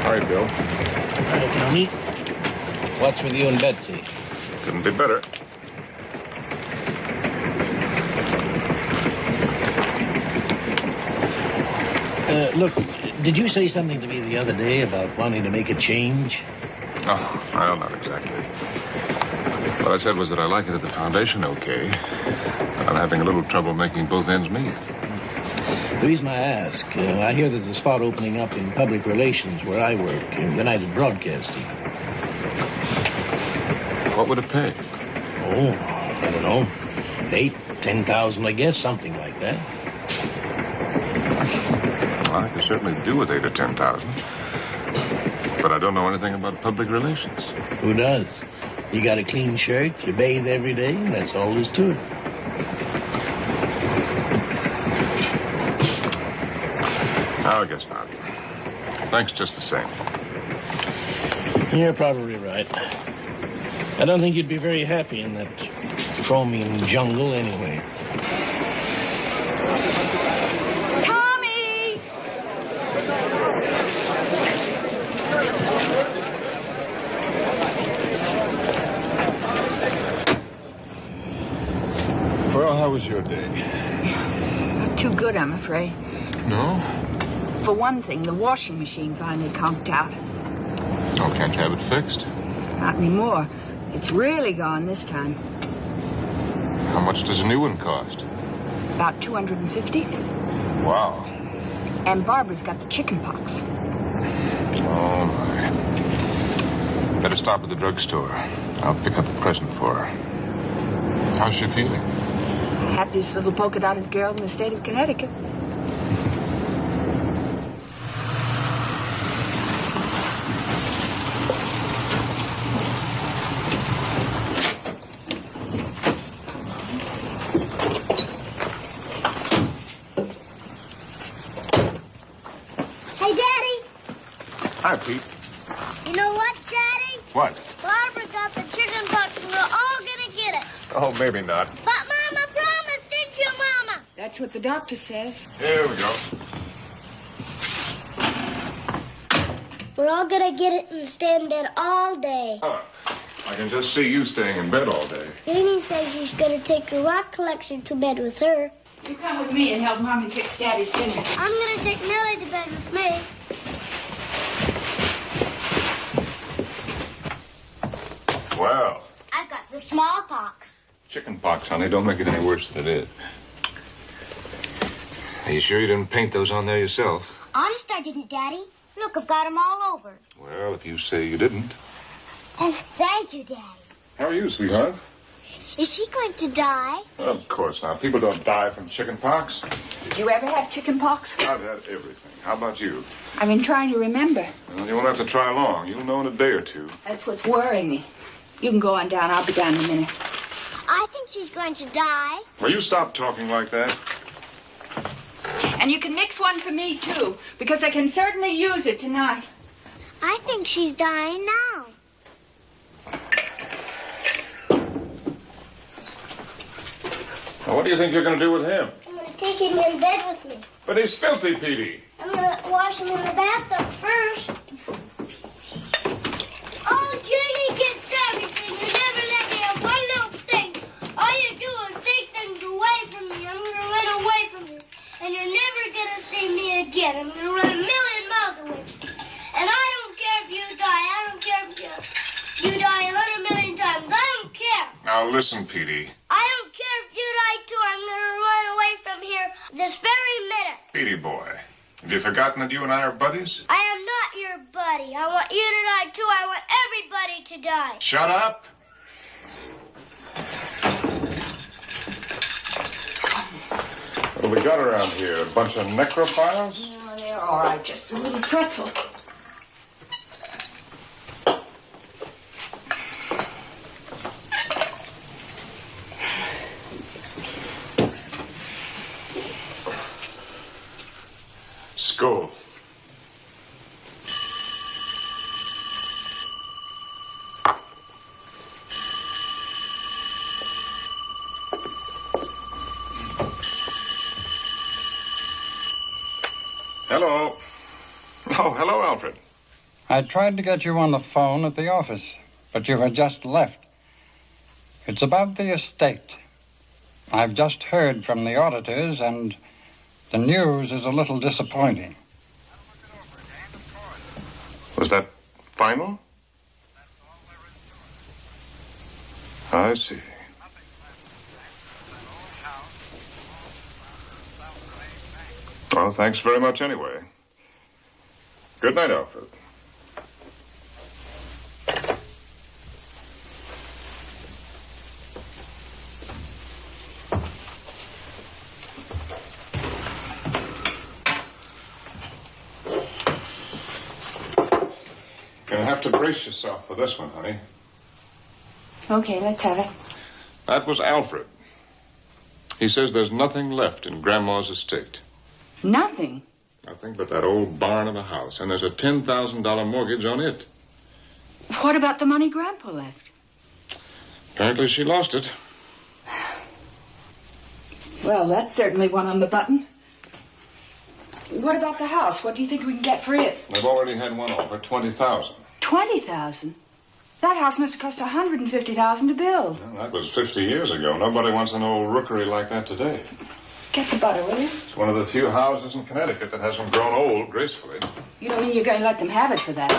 All right, Bill. Hi, Tommy. What's with you and Betsy? Couldn't be better. Look, did you say something to me the other day about wanting to make a change? Oh, well, not exactly. What I said was that I like it at the foundation okay, but I'm having a little trouble making both ends meet. The reason I ask, I hear there's a spot opening up in public relations where I work, in United Broadcasting. What would it pay? Oh, I don't know. 8,000, 10,000, I guess, something like that. Well, I could certainly do with 8,000 or 10,000. But I don't know anything about public relations. Who does? You got a clean shirt, you bathe every day, and that's all there's to it. I guess not. Thanks just the same. You're probably right. I don't think you'd be very happy in that chromium jungle anyway. Tommy! Well, how was your day? Not too good, I'm afraid. No? For one thing, the washing machine finally conked out. Oh, can't you have it fixed? Not anymore. It's really gone this time. How much does a new one cost? About $250. Wow. And Barbara's got the chicken pox. Oh, my. Better stop at the drugstore. I'll pick up a present for her. How's she feeling? Happiest little polka-dotted girl in the state of Connecticut. Hi, Pete. You know what, Daddy? What? Barbara got the chicken pox and we're all gonna get it. Oh, maybe not. But Mama promised, didn't you, Mama? That's what the doctor says. Here we go. We're all gonna get it and stay in bed all day. Huh. I can just see you staying in bed all day. Nanny says she's gonna take her rock collection to bed with her. You come with me and help Mommy fix Daddy's dinner. I'm gonna take Millie to bed with me. Well. I've got the smallpox. Chicken pox, honey. Don't make it any worse than it is. Are you sure you didn't paint those on there yourself? Honest I didn't, Daddy. Look, I've got them all over. Well, if you say you didn't. And thank you, Daddy. How are you, sweetheart? Is she going to die? Well, of course not. People don't die from chicken pox. Did you ever have chicken pox? I've had everything. How about you? I've been trying to remember. Well, you won't have to try long. You'll know in a day or two. That's what's worrying me. You can go on down. I'll be down in a minute. I think she's going to die. Will you stop talking like that? And you can mix one for me, too, because I can certainly use it tonight. I think she's dying now. Well, what do you think you're going to do with him? I'm going to take him in bed with me. But he's filthy, Petey. I'm going to wash him in the bathtub first. Oh, Jenny gets everything. You never let me have one little thing. All you do is take things away from me. I'm going to run away from you. And you're never going to see me again. I'm going to run 1,000,000 miles away from you. And I don't care if you die. I don't care if you die 100,000,000 times. I don't care. Now, listen, Petey. I don't care if you die, too. I'm going to run away from here this very minute. Petey boy, have you forgotten that you and I are buddies? I am not your buddy. I want you to die, too. I want everybody to die. Shut up. What have we got around here? A bunch of necrophiles? No, they're all right. Just a little fretful. Skull. Hello. Oh, hello, Alfred. I tried to get you on the phone at the office, but you had just left. It's about the estate. I've just heard from the auditors, and the news is a little disappointing. Was that final? I see. Well, thanks very much anyway. Good night, Alfred. You'll have to brace yourself for this one, honey. Okay, let's have it. That was Alfred. He says there's nothing left in Grandma's estate. Nothing? Nothing but that old barn of a house, and there's a $10,000 mortgage on it. What about the money Grandpa left? Apparently she lost it. Well, that's certainly one on the button. What about the house? What do you think we can get for it? They've already had one offer, $20,000. $20,000? That house must have cost $150,000 to build. Well, that was 50 years ago. Nobody wants an old rookery like that today. Get the butter, will you? It's one of the few houses in Connecticut that hasn't grown old gracefully. You don't mean you're going to let them have it for that?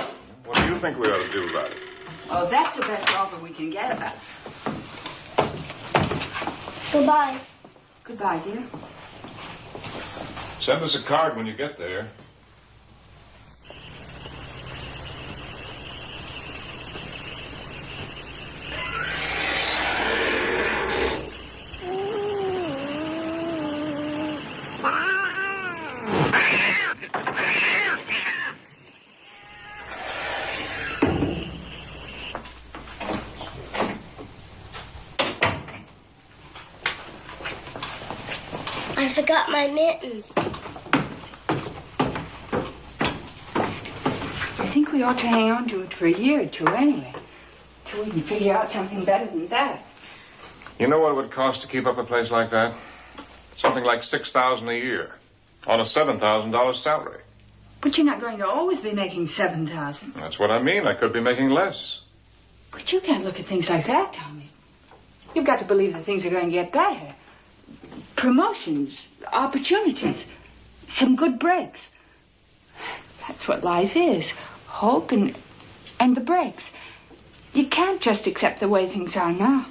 What do you think we ought to do about it? Oh, that's the best offer we can get about it. Goodbye. Goodbye, dear. Send us a card when you get there. I forgot my mittens. I think we ought to hang on to it for a year or two anyway, till we can figure out something better than that. You know what it would cost to keep up a place like that? Something like $6,000 a year on a $7,000 salary. But you're not going to always be making $7,000. That's what I mean. I could be making less. But you can't look at things like that, Tommy. You've got to believe that things are going to get better. Promotions, opportunities, some good breaks. That's what life is. Hope and the breaks. You can't just accept the way things are now.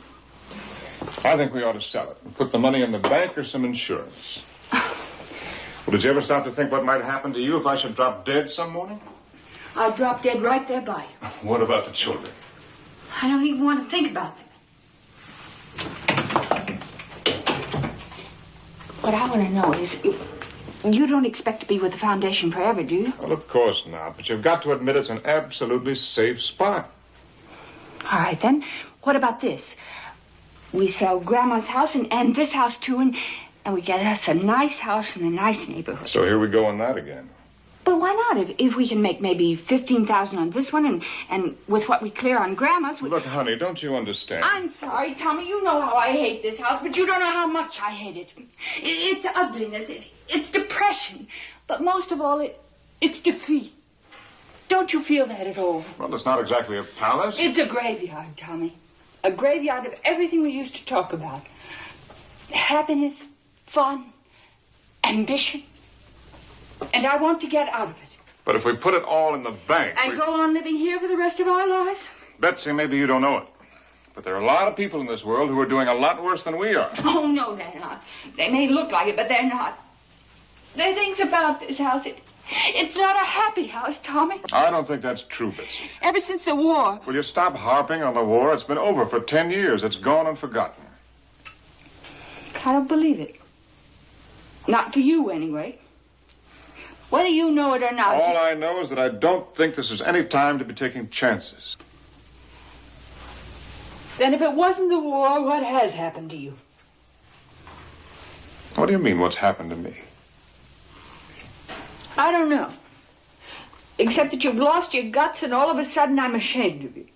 I think we ought to sell it and put the money in the bank or some insurance. Well, did you ever stop to think what might happen to you if I should drop dead some morning? I'd drop dead right there by you. What about the children? I don't even want to think about them. What I want to know is, you don't expect to be with the foundation forever, do you? Well, of course not, but you've got to admit it's an absolutely safe spot. All right, then. What about this? We sell Grandma's house and this house, too, and we get us a nice house in a nice neighborhood. So here we go on that again. But why not? If we can make maybe $15,000 on this one, and with what we clear on Grandma's... Look, honey, don't you understand? I'm sorry, Tommy. You know how I hate this house, but you don't know how much I hate it. It's ugliness. It's depression. But most of all, it's defeat. Don't you feel that at all? Well, it's not exactly a palace. It's a graveyard, Tommy. A graveyard of everything we used to talk about. Happiness, fun, ambition. And I want to get out of it. But if we put it all in the bank... And go on living here for the rest of our lives? Betsy, maybe you don't know it, but there are a lot of people in this world who are doing a lot worse than we are. Oh, no, they're not. They may look like it, but they're not. There are things about this house. It's not a happy house, Tommy. I don't think that's true, Betsy. Ever since the war. Will you stop harping on the war? It's been over for 10 years. It's gone and forgotten. I don't believe it. Not for you, anyway. Whether you know it or not... All I know is that I don't think this is any time to be taking chances. Then if it wasn't the war, what has happened to you? What do you mean, what's happened to me? I don't know. Except that you've lost your guts and all of a sudden I'm ashamed of you.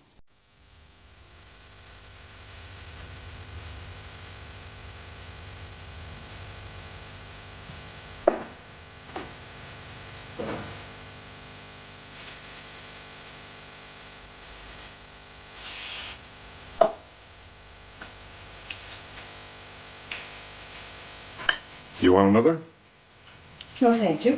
You want another? No, thank you.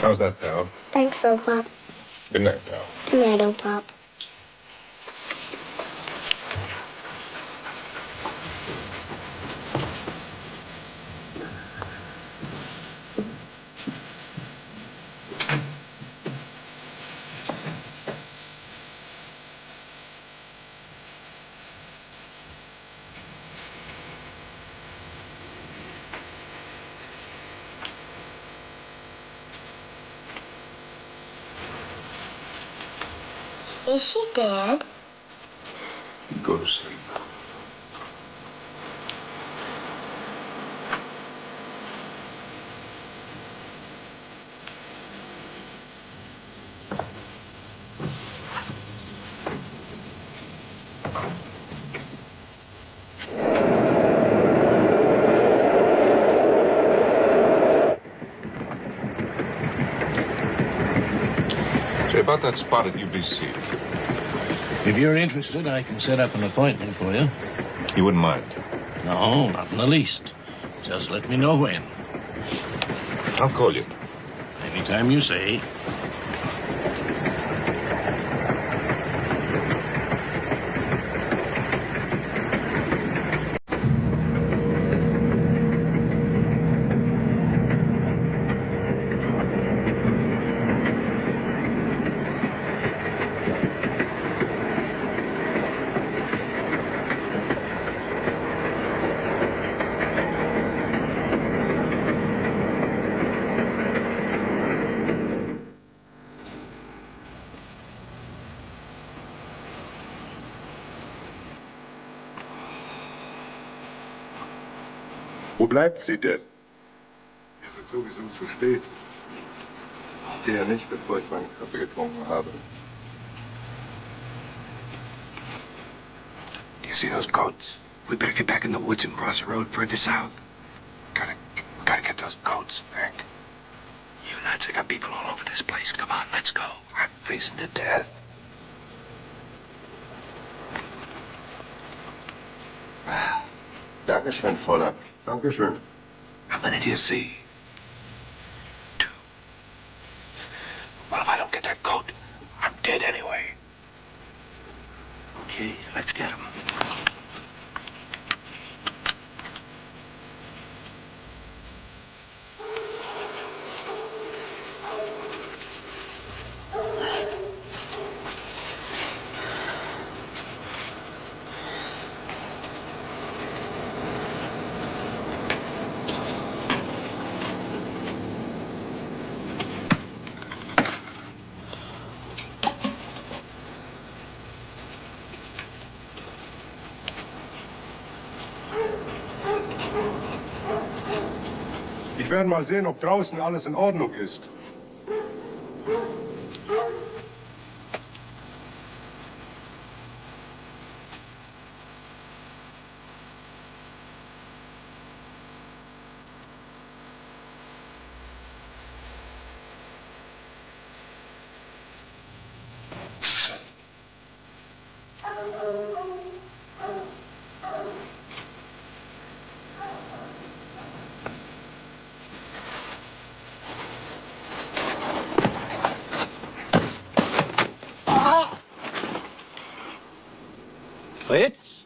How's that, pal? Thanks, so, Pop. Good night, pal. Good night, old Pop. Is she dead? Go to sleep. Say, about that spot at UBC. If you're interested, I can set up an appointment for you. You wouldn't mind? No, not in the least. Just let me know when. I'll call you. Anytime you say. Wo bleibt sie denn? Es wird sowieso zu spät. Ich gehe ja nicht, bevor ich meinen Kaffee getrunken habe. You see those coats? We better get back in the woods and cross the road further south. Gotta get those coats, Hank. You nuts, I got people all over this place. Come on, let's go. I'm freezing to death. Dankeschön, Fräulein. Dankeschön. How many do you see? 2. Well, if I don't get that coat, I'm dead anyway. Okay, let's get him. Ich werde mal sehen, ob draußen alles in Ordnung ist. Fritz?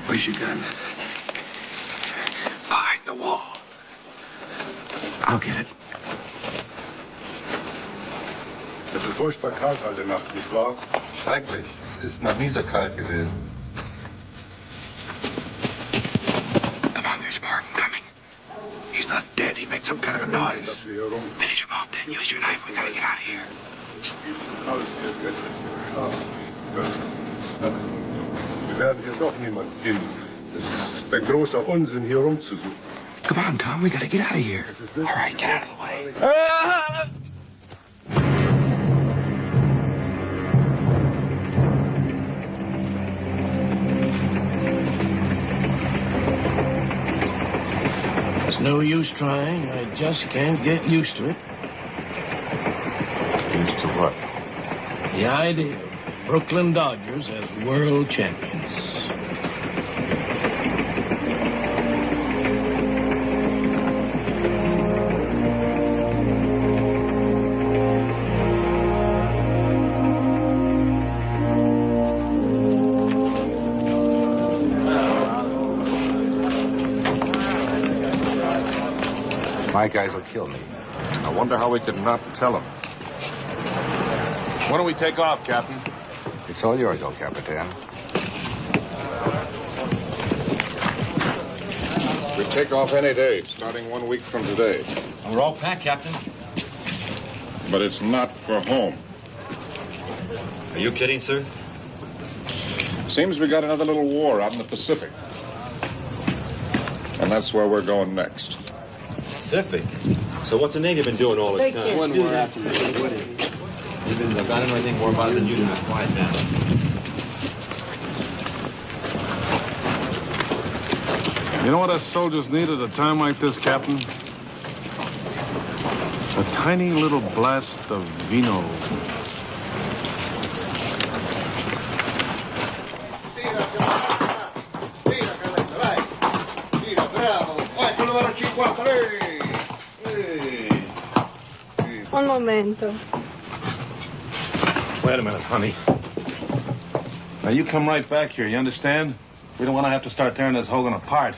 Where's your gun? Behind the wall. I'll get it. Es ist furchtbar kalt heute Nacht, nicht wahr? Schrecklich. Es ist noch nie so kalt gewesen. Come on, there's Martin coming. He's not dead. He made some kind of a noise. Finish him off then. Use your knife. We gotta get out of here. Wir werden hier doch niemanden finden. Es ist ein großer Unsinn, hier rumzusuchen. Come on, Tom. We gotta get out of here. All right, get out of the way. There's no use trying. I just can't get used to it. Used to what? The idea of Brooklyn Dodgers as world champions. My guys will kill me. I wonder how we could not tell him. When do we take off, Captain? It's all yours, El Capitan. We take off any day, starting 1 week from today. We're all packed, Captain. But it's not for home. Are you kidding, sir? Seems we got another little war out in the Pacific. And that's where we're going next. Pacific? So what's the Navy been doing all this time? One more after the wedding. I don't know anything more about it than you do. Now. Quiet down. You know what us soldiers need at a time like this, Captain? A tiny little blast of vino. Un momento. Wait a minute, honey. Now, you come right back here, you understand? We don't want to have to start tearing this Hogan apart.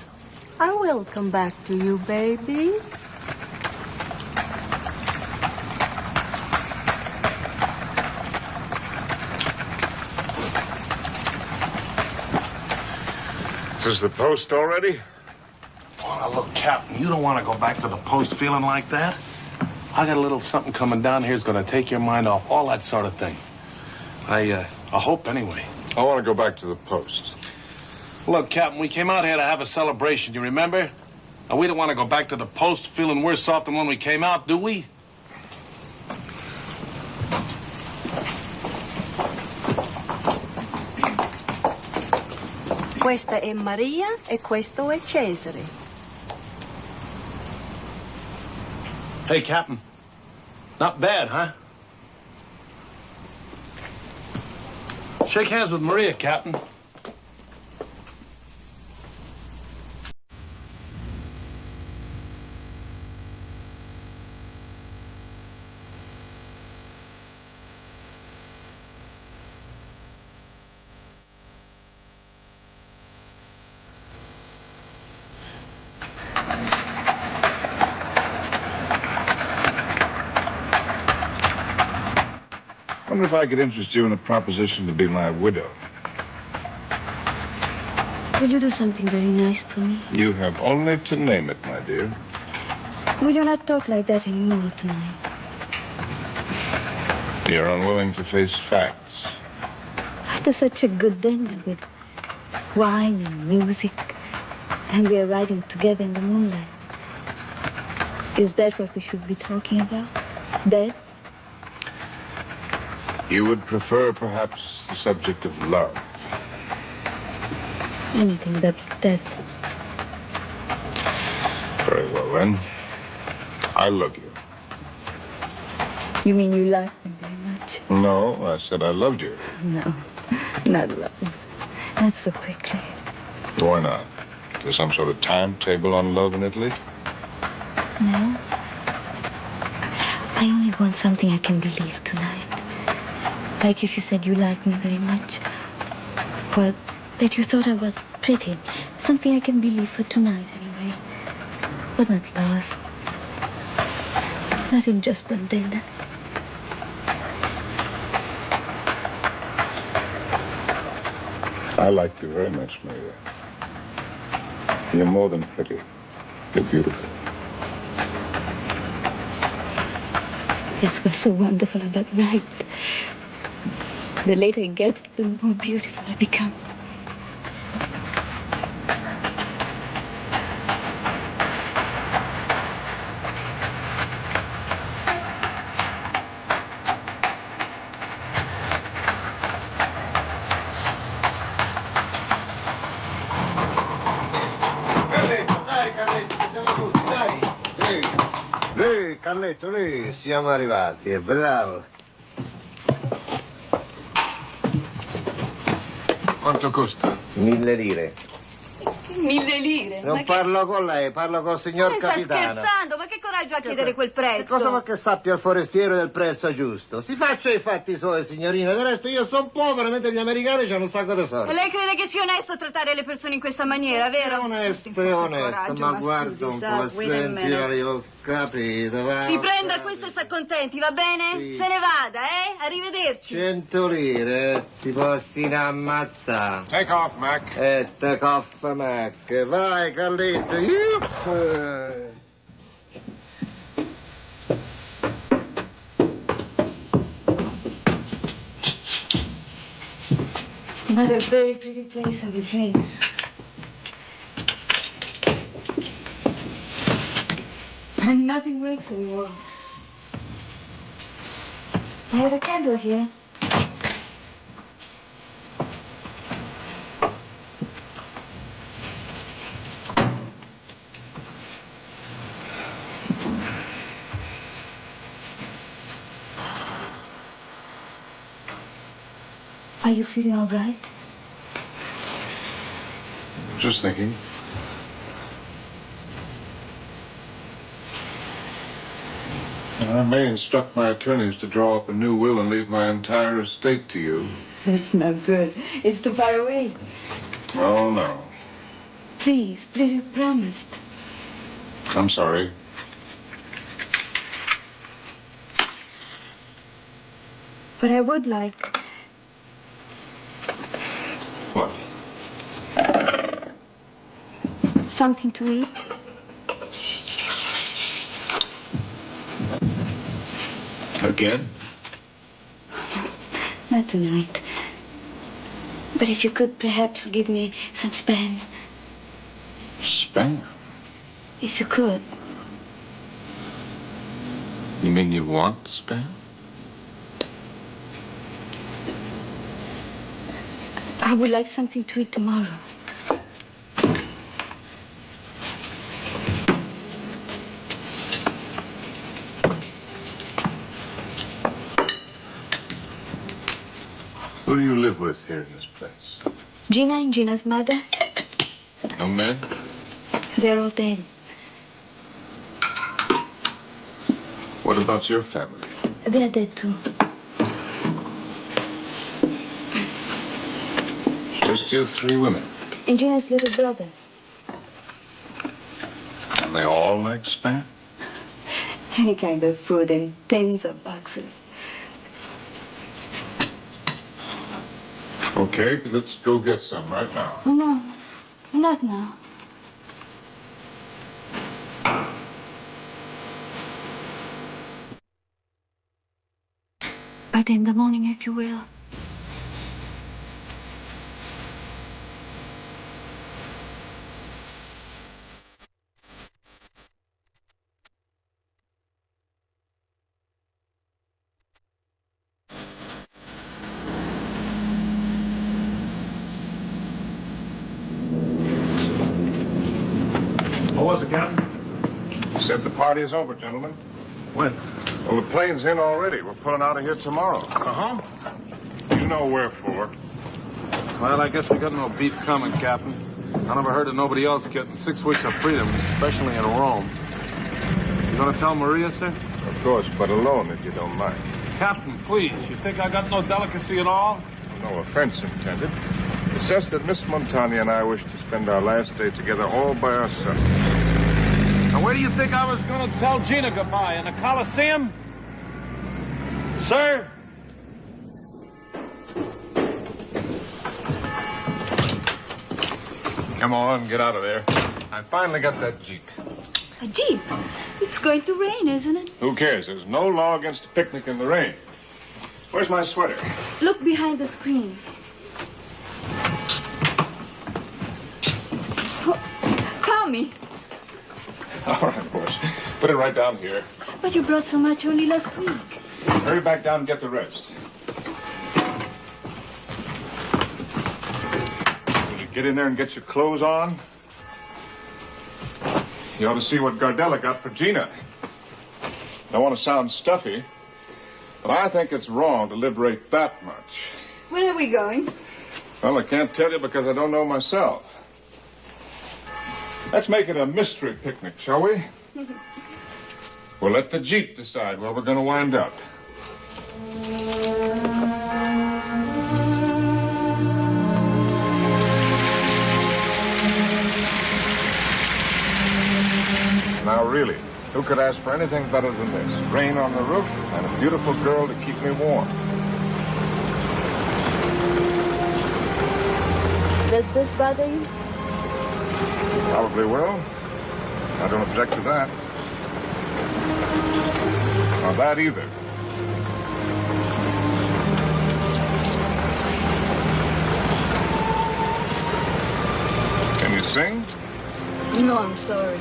I will come back to you, baby. Is the post already? Oh, now, look, Captain, you don't want to go back to the post feeling like that. I got a little something coming down here that's going to take your mind off all that sort of thing. I hope, anyway. I want to go back to the post. Look, Captain, we came out here to have a celebration, you remember? And we don't want to go back to the post feeling worse off than when we came out, do we? Questa è Maria e questo è Cesare. Hey, Captain. Not bad, huh? Shake hands with Maria, Captain. wonder if I could interest you in a proposition to be my widow. Will you do something very nice for me? You have only to name it, my dear. Will you not talk like that anymore tonight? You're unwilling to face facts. After such a good dinner with wine and music, and we are riding together in the moonlight, is that what we should be talking about? Death? You would prefer, perhaps, the subject of love. Anything but death. Very well, then. I love you. You mean you like me very much? No, I said I loved you. No, not love. Not so quickly. Why not? Is there some sort of timetable on love in Italy? No. I only want something I can believe tonight. Like if you said you like me very much. Well, that you thought I was pretty. Something I can believe for tonight, anyway. But not love. Not in just one dinner. I like you very much, Maria. You're more than pretty. You're beautiful. That's what's so wonderful about night. The later it gets, the more beautiful I become. Carletto, lì, siamo arrivati, è bravo. Quanto costa? 1000 lire. 1000 lire? Non parlo con lei, parlo col signor Sta capitano. scherzando, ma che coraggio a chiedere quel prezzo? Cosa vuol che sappia il forestiero del prezzo giusto? Si faccia i fatti suoi, signorina. Del resto io sono povero, mentre gli americani hanno un sacco di soldi. E lei crede che sia onesto trattare le persone in questa maniera, vero? È onesto, ma guarda un po', sentila, io ho capito, va. Si prenda questo e s'accontenti, va bene? Sì. Se ne vada, Arrivederci. 100 lire, ti possi ammazzare. Take off, Mac. Take off, Mac. Vai, Carletto. Not a very pretty place, I'm afraid. And nothing works anymore. I have a candle here. Are you feeling all right? Just thinking. I may instruct my attorneys to draw up a new will and leave my entire estate to you. That's not good. It's too far away. Oh, no. Please, you promised. I'm sorry. But I would like. What? Something to eat. Again? Not tonight. But if you could perhaps give me some Spam. Spam? If you could. You mean you want Spam? I would like something to eat tomorrow. Who do you live with here in this place? Gina and Gina's mother, No men? they're all dead. What about your family? They're dead too. Just you three women. And Gina's little brother. And they all like Spam? Any kind of food in tins or boxes. Okay, let's go get some right now. No, not now. But in the morning, if you will. What was it, Captain? Said the party's over, gentlemen. When? Well, the plane's in already. We're pulling out of here tomorrow. Uh-huh. You know wherefore. Well, I guess we got no beef coming, Captain. I never heard of nobody else getting 6 weeks of freedom, especially in Rome. You gonna tell Maria, sir? Of course, but alone, if you don't mind. Captain, please. You think I got no delicacy at all? No offense intended. It's just that Miss Montagna and I wish to spend our last day together all by ourselves. Now, where do you think I was going to tell Gina goodbye? In the Coliseum? Sir? Come on, get out of there. I finally got that Jeep. A Jeep? It's going to rain, isn't it? Who cares? There's no law against a picnic in the rain. Where's my sweater? Look behind the screen. Oh, Tommy. All right, boys. Put it right down here. But you brought so much only last week. Hurry back down and get the rest. Will you get in there and get your clothes on? You ought to see what Gardella got for Gina. Don't want to sound stuffy, but I think it's wrong to liberate that much. Where are we going? Well, I can't tell you because I don't know myself. Let's make it a mystery picnic, shall we? We'll let the Jeep decide where we're going to wind up. Now, really, who could ask for anything better than this? Rain on the roof and a beautiful girl to keep me warm. Does this bother you? Probably will. I don't object to that. Or that either. Can you sing? No, I'm sorry.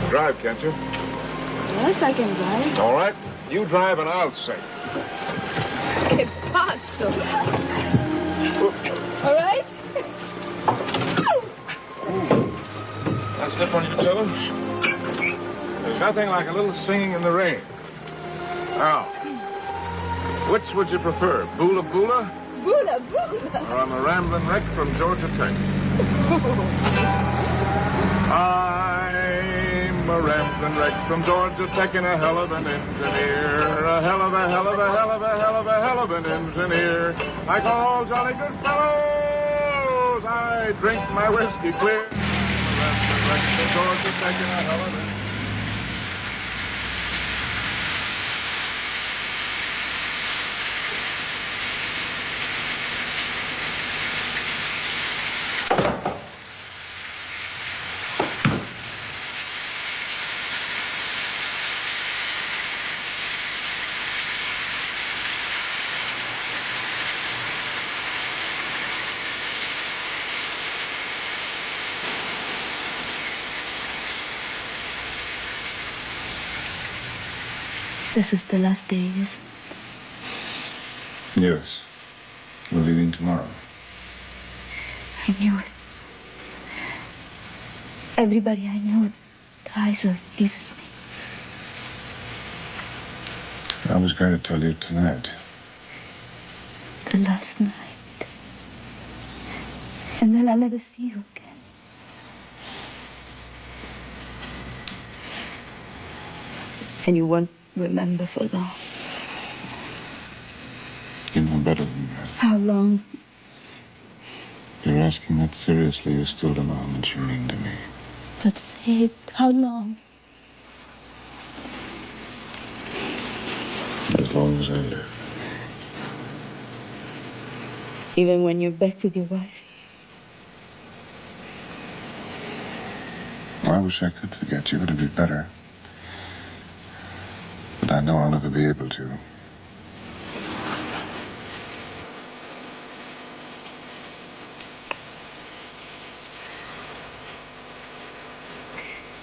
Drive, can't you? Yes, I can drive. All right. You drive and I'll sing. Che pazzo. All right? Now step on your toes. There's nothing like a little singing in the rain. Now, which would you prefer, Boola Boola? Boola Boola. Or I'm a rambling wreck from Georgia Tech? I'm a rambling wreck from Georgia Tech and a hell of an engineer. A hell of an engineer. Like all jolly good fellows, I drink my whiskey clear. A rambling wreck from Georgia Tech and a hell of an This is the last day, yes? Yes. We're leaving tomorrow. I knew it. Everybody I know, Kaiser leaves me. I was going to tell you tonight. The last night. And then I'll never see you again. And you won't remember for long. You know better than that. How long? If you're asking that seriously, you still don't know how much you mean to me. But say it. How long? As long as I live. Even when you're back with your wife? I wish I could forget you. It'd be better. But I know I'll never be able to.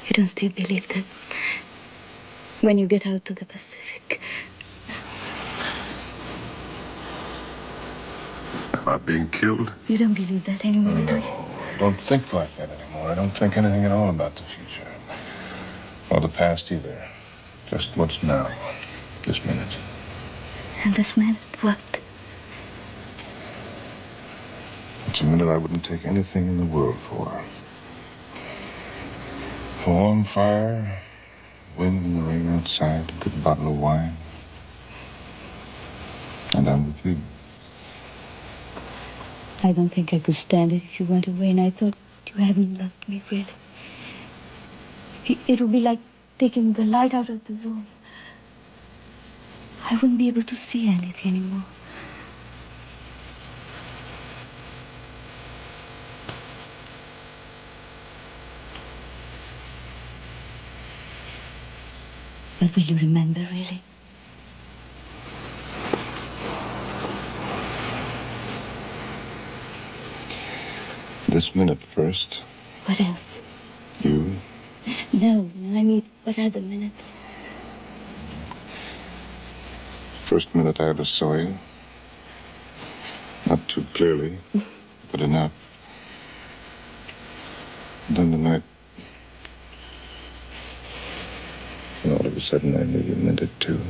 You don't still believe that when you get out to the Pacific... About being killed? You don't believe that anymore, do you? I don't think like that anymore. I don't think anything at all about the future. Or the past either. Just what's now. This minute. And this minute, what? It's a minute I wouldn't take anything in the world for. A warm fire, wind and the rain outside, a good bottle of wine. And I'm with you. I don't think I could stand it if you went away, and I thought you hadn't loved me, really. It would be like taking the light out of the room. I wouldn't be able to see anything anymore. But will you remember, really? This minute first. What else? You. No, I mean, what other minutes? First minute I ever saw you. Not too clearly, but enough. And then the night. And all of a sudden I knew you meant it too.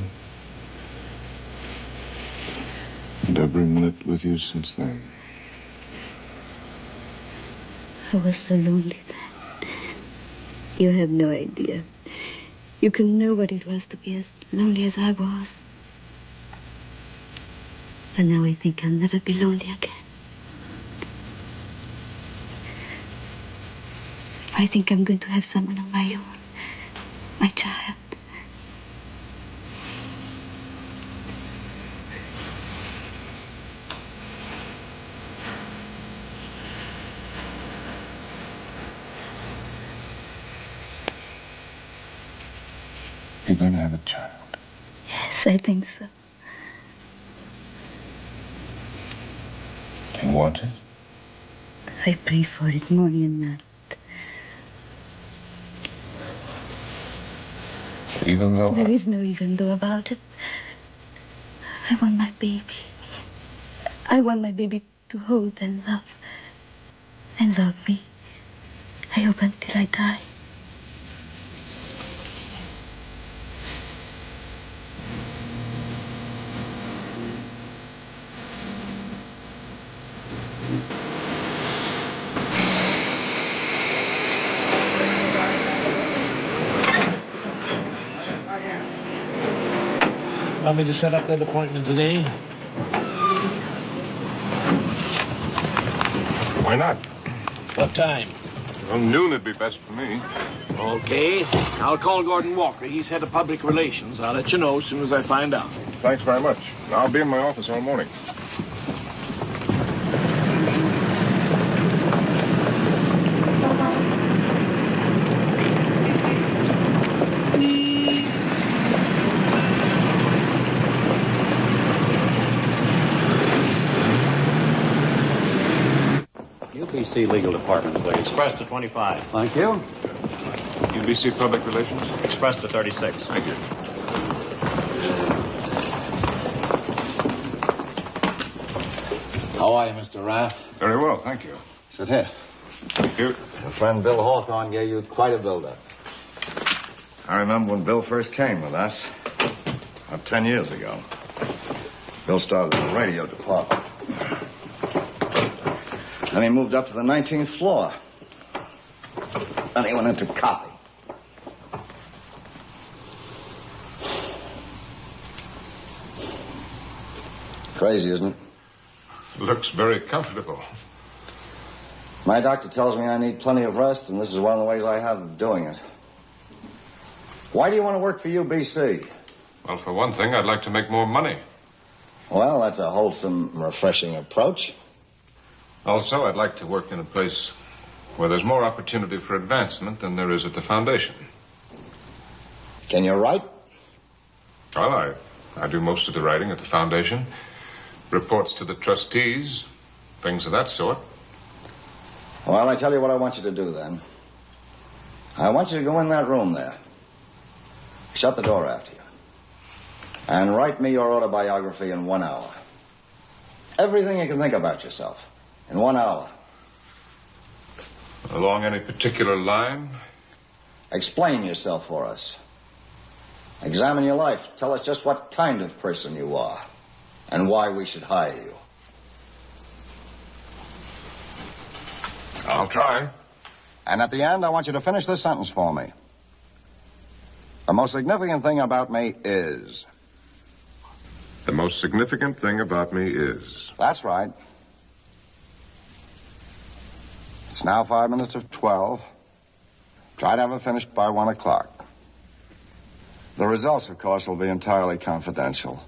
And every minute with you since then. I was so lonely then. You have no idea. You can know what it was to be as lonely as I was. But now I think I'll never be lonely again. I think I'm going to have someone of my own. My child. You're going to have a child. Yes, I think so. Do you want it? I pray for it morning and night. Even though... There is no even though about it. I want my baby. I want my baby to hold and love. And love me. I hope until I die. Want me to set up that appointment today? Why not? What time? Well, noon would be best for me. Okay. I'll call Gordon Walker. He's head of public relations. I'll let you know as soon as I find out. Thanks very much. I'll be in my office all morning. UBC Legal Department, please. Express to 25. Thank you. UBC Public Relations? Express to 36. Thank you. How are you, Mr. Raff? Very well, thank you. Sit here. Thank you. Your friend Bill Hawthorne gave you quite a build-up. I remember when Bill first came with us, about 10 years ago. Bill started in the radio department. Then he moved up to the 19th floor. Then he went into copy. Crazy, isn't it? Looks very comfortable. My doctor tells me I need plenty of rest, and this is one of the ways I have of doing it. Why do you want to work for UBC? Well, for one thing, I'd like to make more money. Well, that's a wholesome, refreshing approach. Also, I'd like to work in a place where there's more opportunity for advancement than there is at the foundation. Can you write? Well, I do most of the writing at the foundation. Reports to the trustees, things of that sort. Well, I tell you what I want you to do, then. I want you to go in that room there. Shut the door after you. And write me your autobiography in 1 hour. Everything you can think about yourself. In 1 hour. Along any particular line? Explain yourself for us. Examine your life. Tell us just what kind of person you are. And why we should hire you. I'll try. And at the end, I want you to finish this sentence for me. The most significant thing about me is... The most significant thing about me is... That's right. It's now 5 minutes of 12. Try to have it finished by 1 o'clock. The results, of course, will be entirely confidential.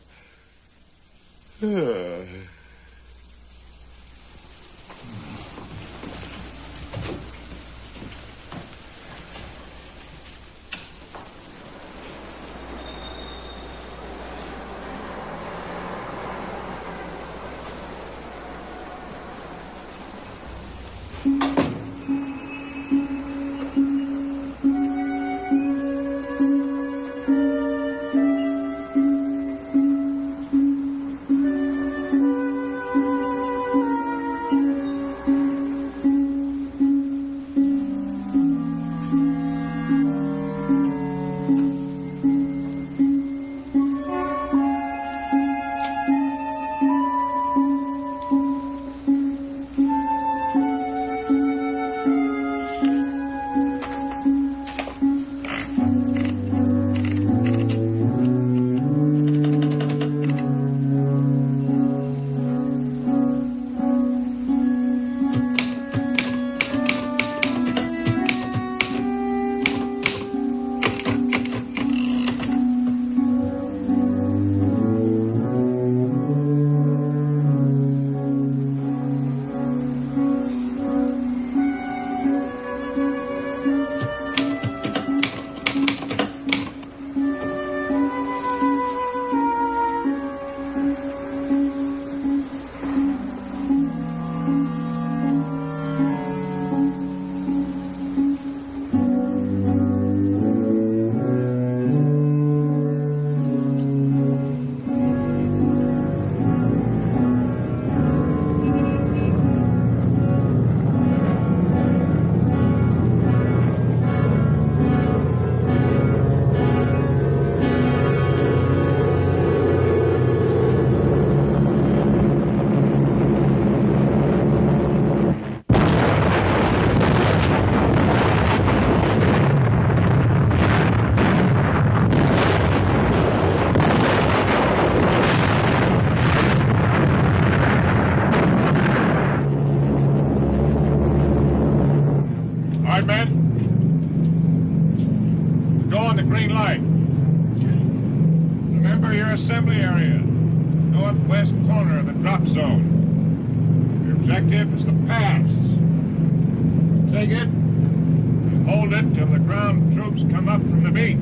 assembly area, northwest corner of the drop zone. Your objective is the pass. Take it and hold it till the ground troops come up from the beach.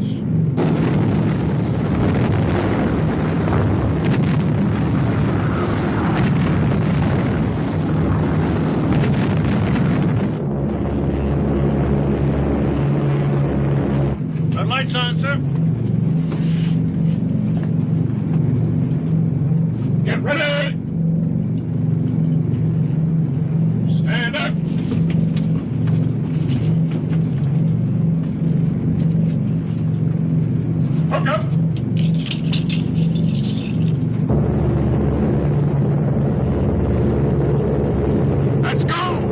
The lights on, sir. Get ready. Stand up. Hook up. Let's go.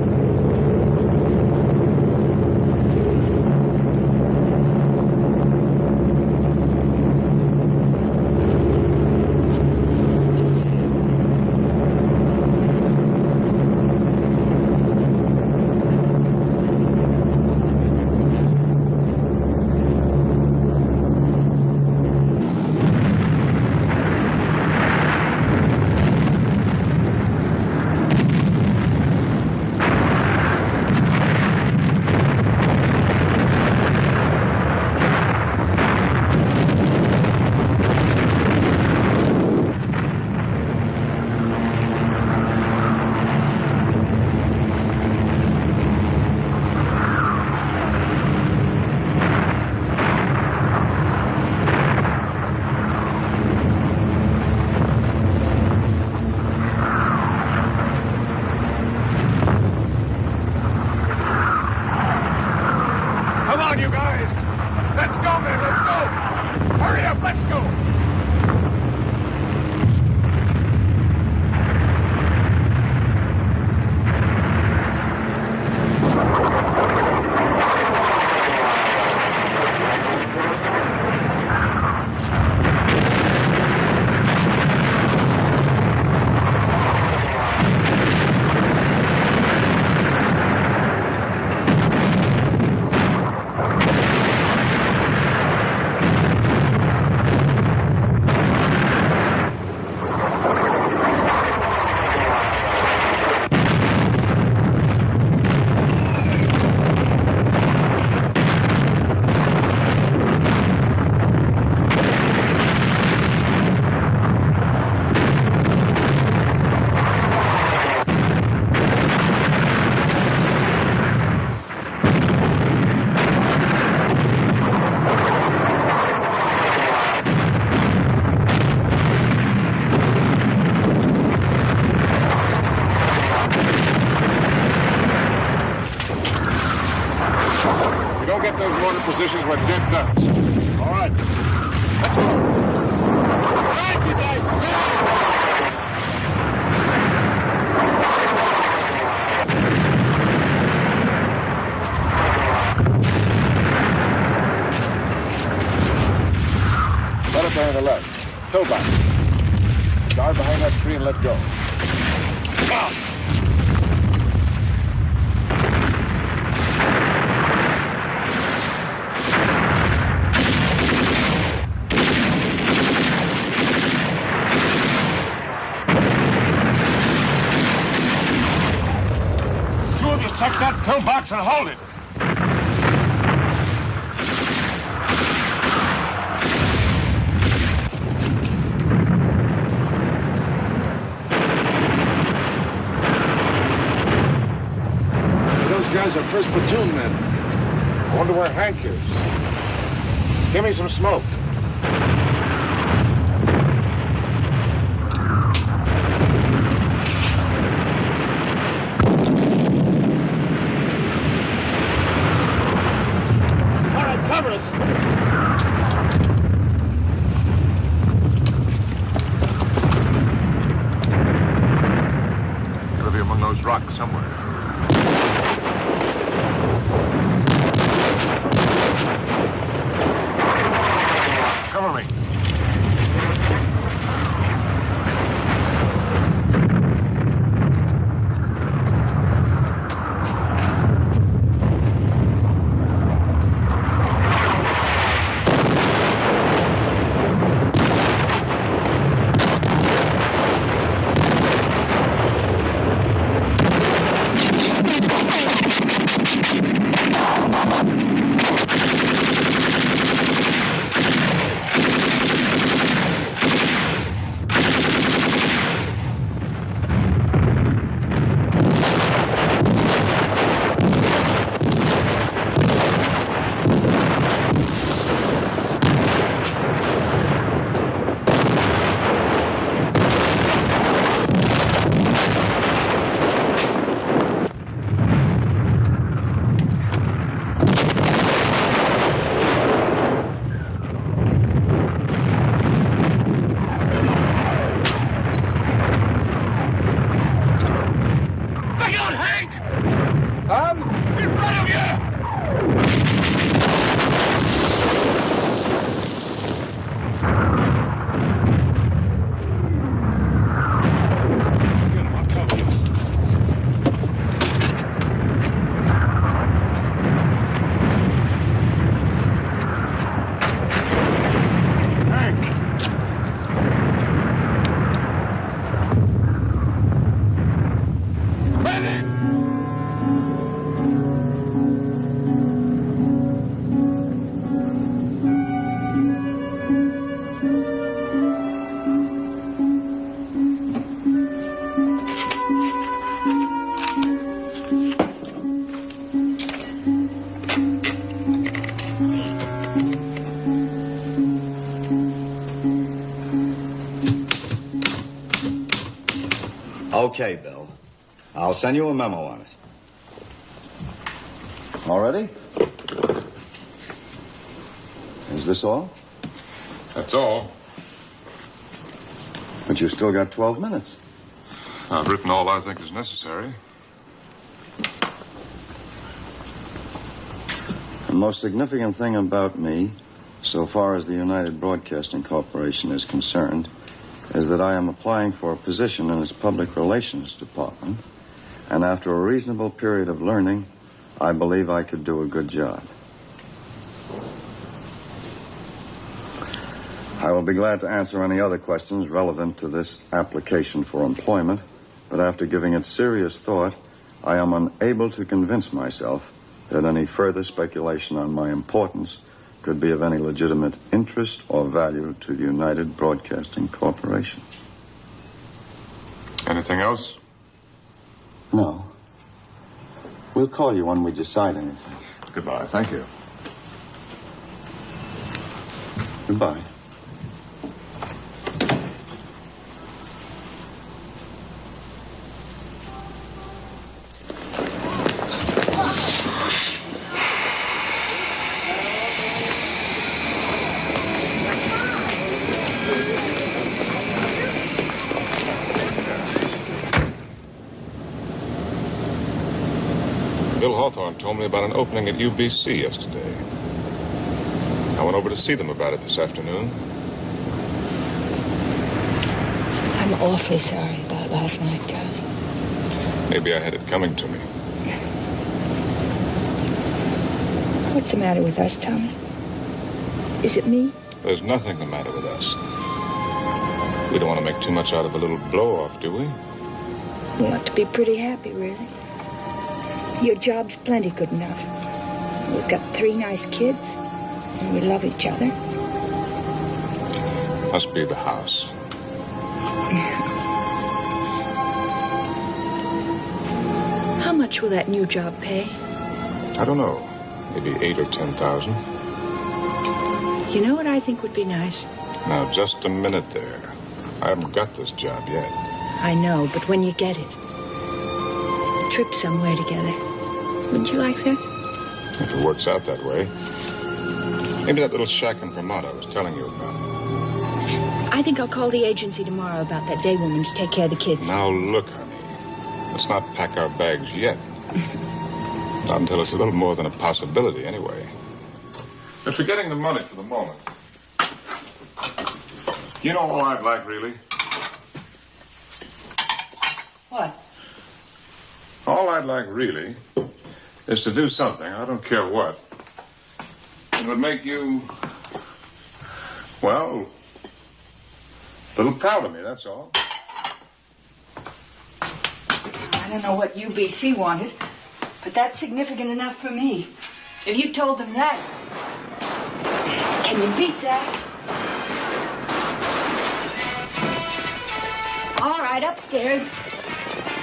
on, you guys! Let's go, man, let's go! Hurry up, let's go! Positions were dead nuts. All right. Let's go. All right, you guys. Set up there on the left. Pillbox. Guard behind that tree and let go. Now. Take that pillbox and hold it. Those guys are first platoon men. I wonder where Hank is. Give me some smoke. Cover us. Gotta be among those rocks somewhere. Cover me. Okay, Bill. I'll send you a memo on it. All ready? Is this all? That's all. But you've still got 12 minutes. I've written all I think is necessary. The most significant thing about me, so far as the United Broadcasting Corporation is concerned, is that I am applying for a position in its public relations department, and after a reasonable period of learning, I believe I could do a good job. I will be glad to answer any other questions relevant to this application for employment, but after giving it serious thought, I am unable to convince myself that any further speculation on my importance could be of any legitimate interest or value to the United Broadcasting Corporation. Anything else? No. We'll call you when we decide anything. Goodbye. Thank you. Goodbye. Bill Hawthorne told me about an opening at UBC yesterday. I went over to see them about it this afternoon. I'm awfully sorry about last night, darling. Maybe I had it coming to me. What's the matter with us, Tommy? Is it me? There's nothing the matter with us. We don't want to make too much out of a little blow-off, do we? We ought to be pretty happy, really. Your job's plenty good enough. We've got 3 nice kids, and we love each other. Must be the house. How much will that new job pay? I don't know. Maybe 8,000 or 10,000. You know what I think would be nice? Now, just a minute there. I haven't got this job yet. I know, but when you get it, a trip somewhere together. Wouldn't you like that? If it works out that way. Maybe that little shack in Vermont I was telling you about. I think I'll call the agency tomorrow about that day woman to take care of the kids. Now, look, honey. Let's not pack our bags yet. Not until it's a little more than a possibility, anyway. But forgetting the money for the moment. You know all I'd like, really? What? All I'd like, really, is to do something, I don't care what, that would make you, well, a little proud of me, that's all. I don't know what UBC wanted, but that's significant enough for me. If you told them that, can you beat that? All right, upstairs.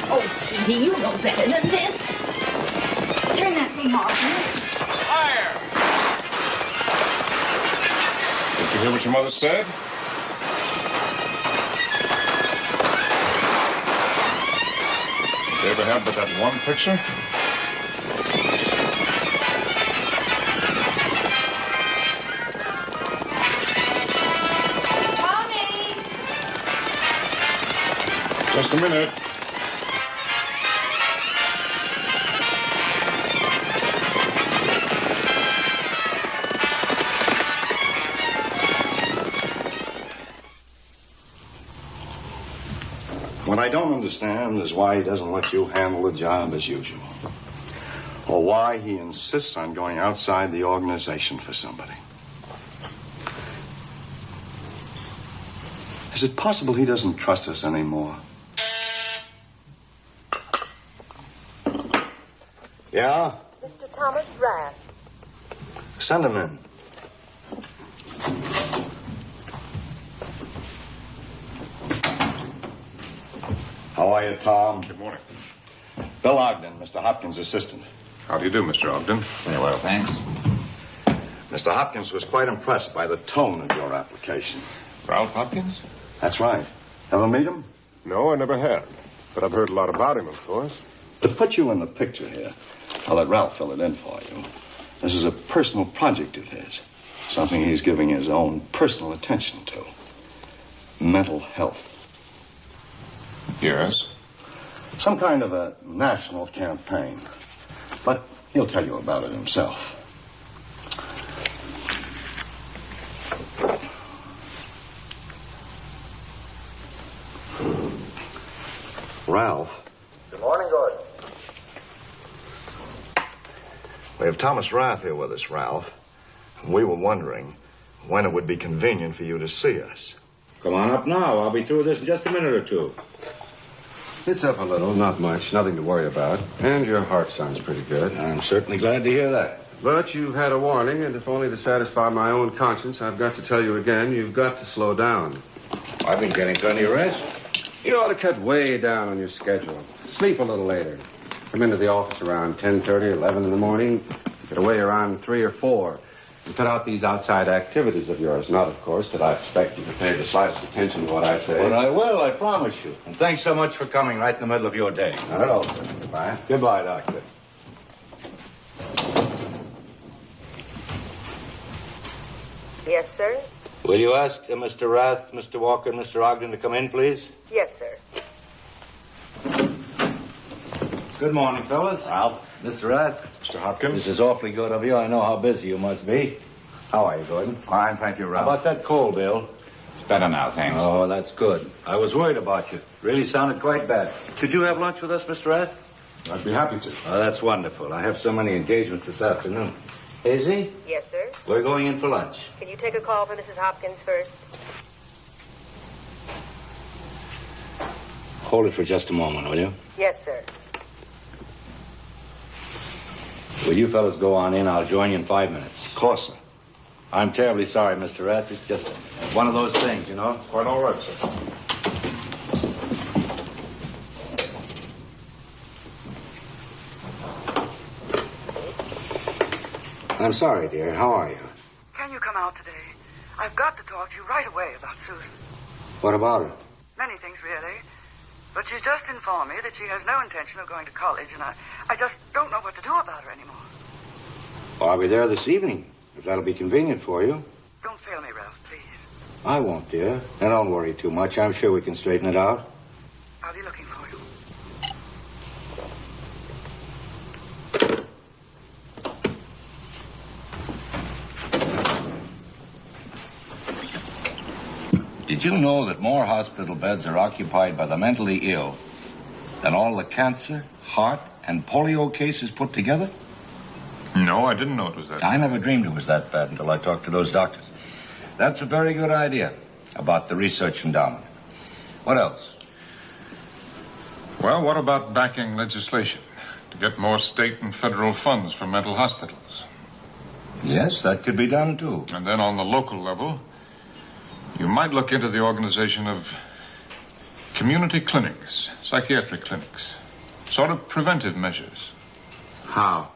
Oh, Petey, you know better than this. Turn that thing off, huh? Fire! Did you hear what your mother said? Did you ever have but that one picture? Tommy! Just a minute. What I don't understand is why he doesn't let you handle the job as usual. Or why he insists on going outside the organization for somebody. Is it possible he doesn't trust us anymore? Yeah? Mr. Thomas Rath. Send him in. How are you, Tom? Good morning. Bill Ogden, Mr. Hopkins' assistant. How do you do, Mr. Ogden? Very well, thanks. Mr. Hopkins was quite impressed by the tone of your application. Ralph Hopkins? That's right. Ever meet him? No, I never have. But I've heard a lot about him, of course. To put you in the picture here, I'll let Ralph fill it in for you. This is a personal project of his. Something he's giving his own personal attention to. Mental health. Yes? Some kind of a national campaign. But he'll tell you about it himself. Ralph. Good morning, Gordon. We have Thomas Rath here with us, Ralph. We were wondering when it would be convenient for you to see us. Come on up now. I'll be through this in just a minute or two. It's up a little, not much, nothing to worry about. And your heart sounds pretty good. I'm certainly glad to hear that. But you've had a warning, and if only to satisfy my own conscience, I've got to tell you again, you've got to slow down. I've been getting plenty of rest. You ought to cut way down on your schedule. Sleep a little later. Come into the office around 10:30, 11 in the morning. Get away around 3 or 4. And cut out these outside activities of yours. Not, of course, that I expect you to pay the slightest attention to what I say. But I will, I promise you. And thanks so much for coming right in the middle of your day. Not at all, sir. Goodbye. Goodbye, Doctor. Yes, sir? Will you ask Mr. Rath, Mr. Walker, and Mr. Ogden to come in, please? Yes, sir. Good morning, fellas. Ralph. Mr. Rath. Mr. Hopkins. This is awfully good of you. I know how busy you must be. How are you, Gordon? Fine, thank you, Ralph. How about that cold, Bill? It's better now, thanks. Oh, that's good. I was worried about you. Really sounded quite bad. Could you have lunch with us, Mr. Rath? I'd be happy to. Oh, that's wonderful. I have so many engagements this afternoon. Hazy? Yes, sir? We're going in for lunch. Can you take a call for Mrs. Hopkins first? Hold it for just a moment, will you? Yes, sir. Will you fellas go on in? I'll join you in 5 minutes. Of course, sir. I'm terribly sorry, Mr. Rath. It's just one of those things, you know. Quite all right, sir. I'm sorry, dear. How are you? Can you come out today? I've got to talk to you right away about Susan. What about her? Many things, really. But she's just informed me that she has no intention of going to college, and I just don't know what to do about her anymore. Well, I'll be there this evening, if that'll be convenient for you. Don't fail me, Ralph, please. I won't, dear. And don't worry too much. I'm sure we can straighten it out. I'll be looking for you. Did you know that more hospital beds are occupied by the mentally ill than all the cancer, heart, and polio cases put together? No, I didn't know it was that I never dreamed it was that bad until I talked to those doctors. That's a very good idea about the research endowment. What else? Well, what about backing legislation to get more state and federal funds for mental hospitals? Yes, that could be done, too. And then on the local level, you might look into the organization of community clinics, psychiatric clinics, sort of preventive measures. How?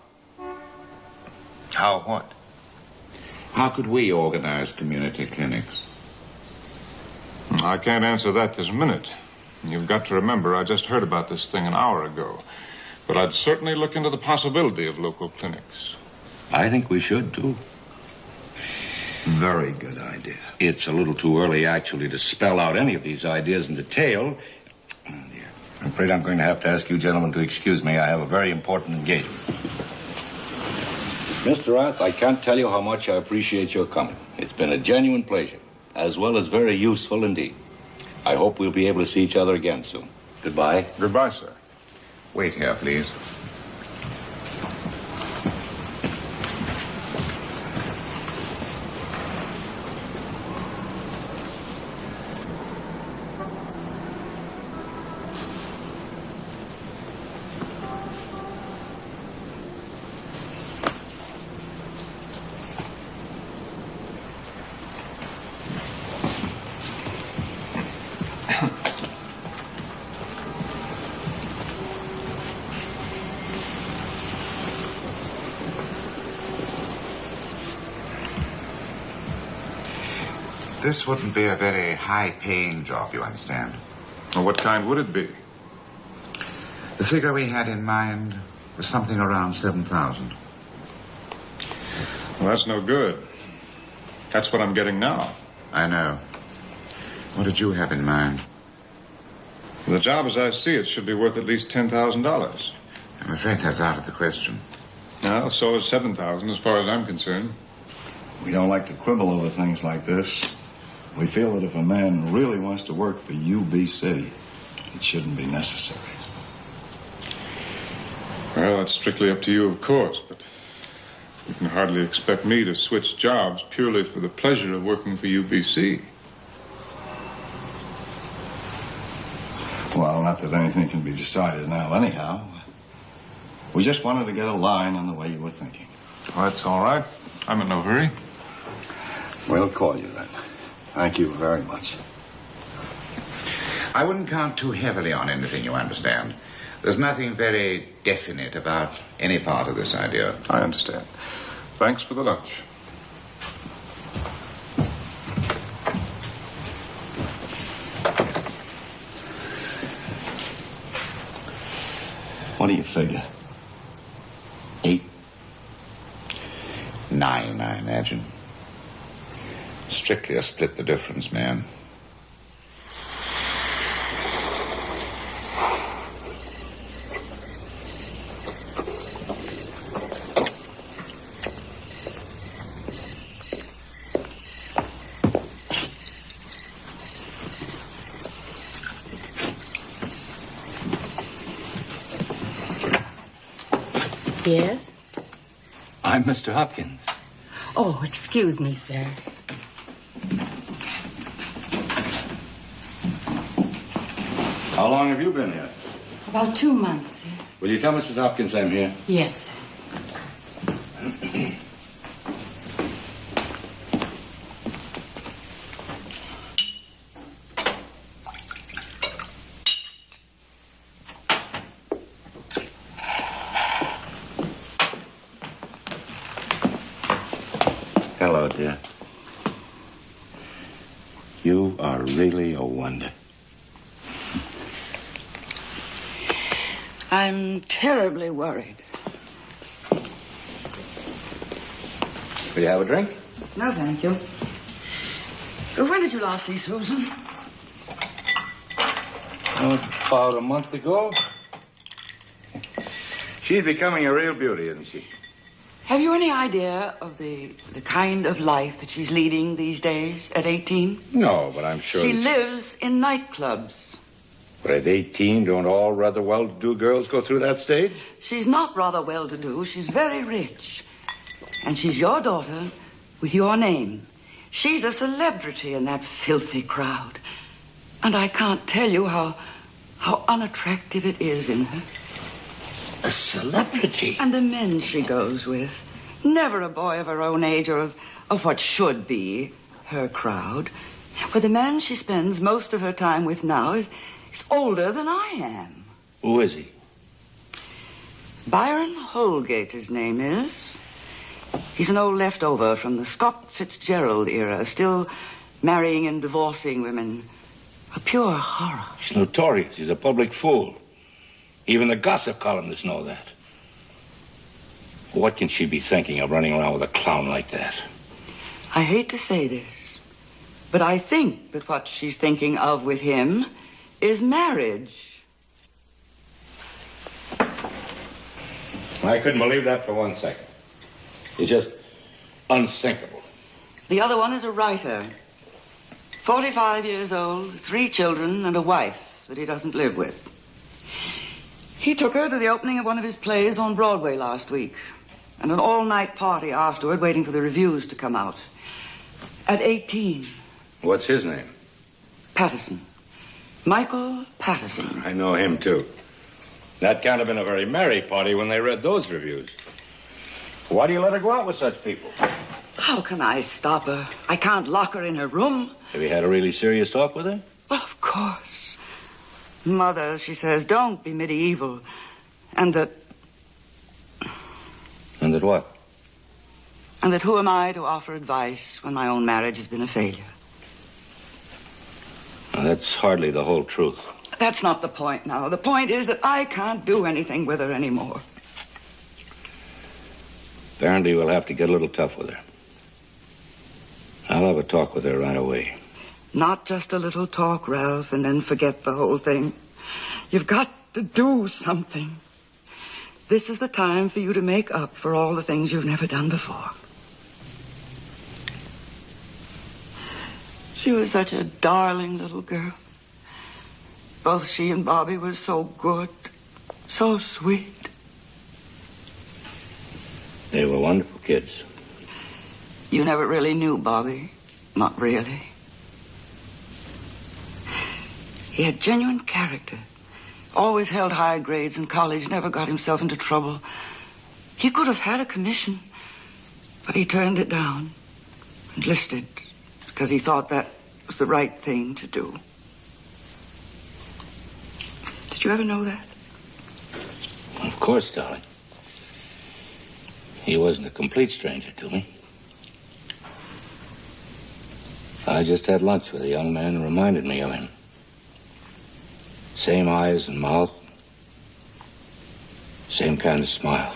How what? How could we organize community clinics? I can't answer that this minute. You've got to remember, I just heard about this thing an hour ago. But I'd certainly look into the possibility of local clinics. I think we should, too. Very good idea. It's a little too early, actually, to spell out any of these ideas in detail. Oh, dear. I'm afraid I'm going to have to ask you gentlemen to excuse me. I have a very important engagement. Mr. Rath, I can't tell you how much I appreciate your coming. It's been a genuine pleasure, as well as very useful indeed. I hope we'll be able to see each other again soon. Goodbye. Goodbye, sir. Wait here, please. This wouldn't be a very high-paying job, you understand. Well, what kind would it be? The figure we had in mind was something around 7,000. Well, that's no good. That's what I'm getting now. I know. What did you have in mind? The job, as I see it, should be worth at least $10,000. I'm afraid that's out of the question. Now, so is $7,000 as far as I'm concerned. We don't like to quibble over things like this. We feel that if a man really wants to work for UBC, it shouldn't be necessary. Well, that's strictly up to you, of course, but you can hardly expect me to switch jobs purely for the pleasure of working for UBC. Well, not that anything can be decided now anyhow. We just wanted to get a line on the way you were thinking. Well, that's all right. I'm in no hurry. We'll call you then. Thank you very much. I wouldn't count too heavily on anything, you understand. There's nothing very definite about any part of this idea. I understand. Thanks for the lunch. What do you figure? 8? 9, I imagine. Strictly a split the difference, man. Yes? I'm Mr. Hopkins. Oh, excuse me, sir. How long have you been here? About 2 months, sir. Will you tell Mrs. Hopkins I'm here? Yes, sir. Hello, dear. You are really a wonder. I'm terribly worried. Will you have a drink? No, thank you. When did you last see Susan? About a month ago. She's becoming a real beauty, isn't she? Have you any idea of the kind of life that she's leading these days at 18? No, but I'm sure... She lives in nightclubs. But at 18, don't all rather well-to-do girls go through that stage? She's not rather well-to-do. She's very rich. And she's your daughter with your name. She's a celebrity in that filthy crowd. And I can't tell you how unattractive it is in her. A celebrity? And the men she goes with. Never a boy of her own age or of what should be her crowd. For the man she spends most of her time with now is older than I am. Who is he? Byron Holgate, his name is. He's an old leftover from the Scott Fitzgerald era, still marrying and divorcing women. A pure horror. He's notorious. He's a public fool. Even the gossip columnists know that. What can she be thinking of running around with a clown like that? I hate to say this, but I think that what she's thinking of with him is marriage. I couldn't believe that for 1 second. It's just unthinkable. The other one is a writer. 45 years old, 3 children, and a wife that he doesn't live with. He took her to the opening of one of his plays on Broadway last week, and an all-night party afterward waiting for the reviews to come out. At 18. What's his name? Patterson. Michael Patterson. I know him, too. That can't have been a very merry party when they read those reviews. Why do you let her go out with such people? How can I stop her? I can't lock her in her room. Have you had a really serious talk with her? Well, of course. Mother, she says, don't be medieval. And that... And that what? And that who am I to offer advice when my own marriage has been a failure? Now, that's hardly the whole truth. That's not the point now. The point is that I can't do anything with her anymore. Apparently, we'll have to get a little tough with her. I'll have a talk with her right away. Not just a little talk, Ralph, and then forget the whole thing. You've got to do something. This is the time for you to make up for all the things you've never done before. She was such a darling little girl. Both she and Bobby were so good, so sweet. They were wonderful kids. You never really knew Bobby. Not really. He had genuine character. Always held high grades in college, never got himself into trouble. He could have had a commission, but he turned it down. Enlisted because he thought that was the right thing to do. Did you ever know that? Of course, darling. He wasn't a complete stranger to me. I just had lunch with a young man who reminded me of him. Same eyes and mouth. Same kind of smile.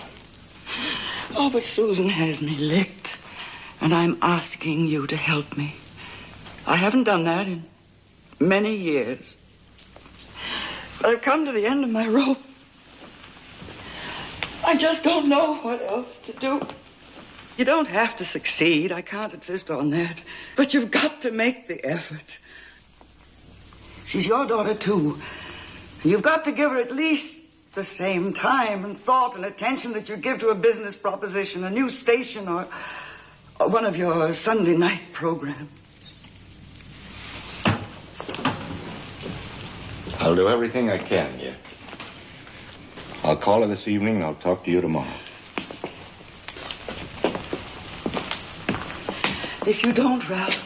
Oh, but Susan has me licked, and I'm asking you to help me. I haven't done that in many years. But I've come to the end of my rope. I just don't know what else to do. You don't have to succeed. I can't insist on that. But you've got to make the effort. She's your daughter, too. You've got to give her at least the same time and thought and attention that you give to a business proposition, a new station, or one of your Sunday night programs. I'll do everything I can, yeah. I'll call her this evening and I'll talk to you tomorrow. If you don't, Ralph,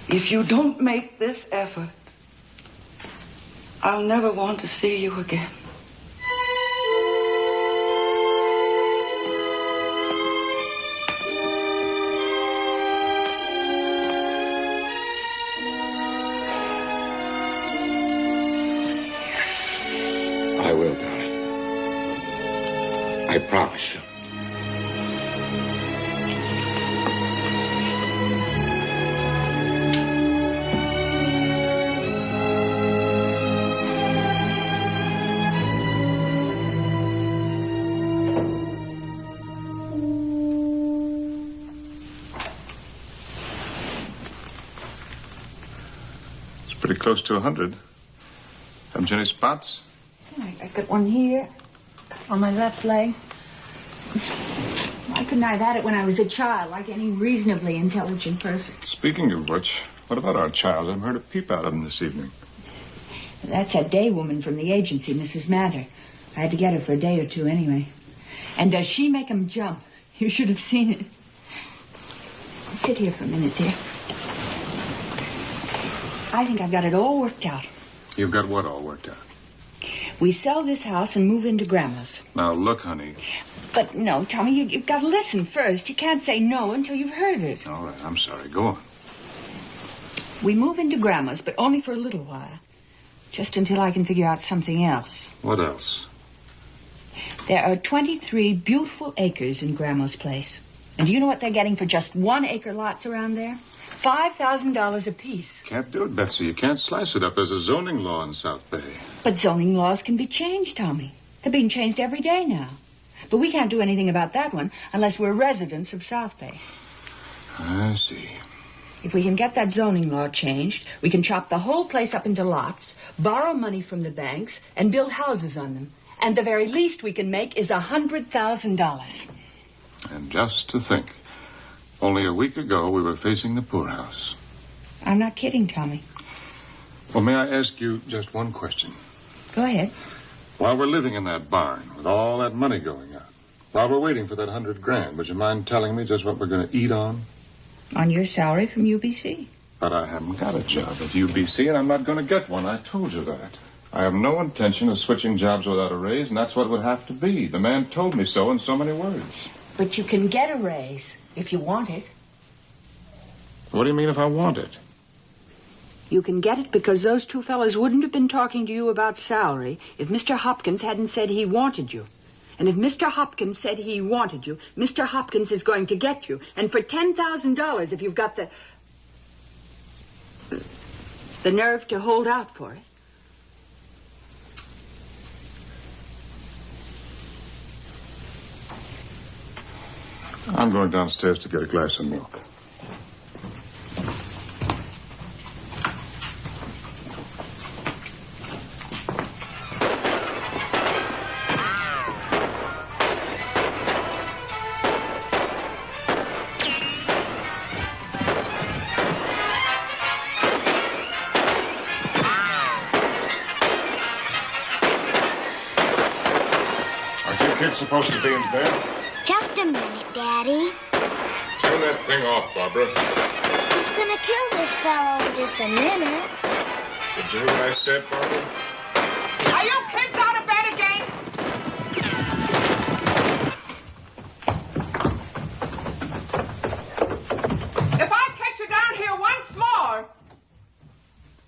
if you don't make this effort, I'll never want to see you again. I will, darling. I promise you. Pretty close to 100. Haven't you any spots? I got one here on my left leg. Why couldn't I have had it when I was a child, like any reasonably intelligent person? Speaking of which, what about our child? I haven't heard a peep out of him this evening. That's that day woman from the agency, Mrs. Mather. I had to get her for a day or two anyway. And does she make him jump? You should have seen it. Sit here for a minute, dear. I think I've got it all worked out. You've got what all worked out? We sell this house and move into Grandma's. Now, look, honey. But no, Tommy, you've got to listen first. You can't say no until you've heard it. All right, I'm sorry. Go on. We move into Grandma's, but only for a little while. Just until I can figure out something else. What else? There are 23 beautiful acres in Grandma's place. And do you know what they're getting for just 1 acre lots around there? $5,000 apiece. Can't do it, Betsy. You can't slice it up. There's a zoning law in South Bay. But zoning laws can be changed, Tommy. They're being changed every day now. But we can't do anything about that one unless we're residents of South Bay. I see. If we can get that zoning law changed, we can chop the whole place up into lots, borrow money from the banks, and build houses on them. And the very least we can make is $100,000. And just to think, only a week ago we were facing the poorhouse. I'm not kidding, Tommy. Well, may I ask you just one question? Go ahead. While we're living in that barn with all that money going out, while we're waiting for that $100,000, would you mind telling me just what we're going to eat on? On your salary from UBC. But I haven't got a job with UBC, and I'm not going to get one. I told you that. I have no intention of switching jobs without a raise, and that's what it would have to be. The man told me so in so many words. But you can get a raise if you want it. What do you mean if I want it? You can get it because those two fellas wouldn't have been talking to you about salary if Mr. Hopkins hadn't said he wanted you. And if Mr. Hopkins said he wanted you, Mr. Hopkins is going to get you. And for $10,000, if you've got the nerve to hold out for it. I'm going downstairs to get a glass of milk. Supposed to be in bed? Just a minute, Daddy. Turn that thing off, Barbara. He's gonna kill this fellow in just a minute. Did you hear what I said, Barbara? Are you kids out of bed again? If I catch you down here once more,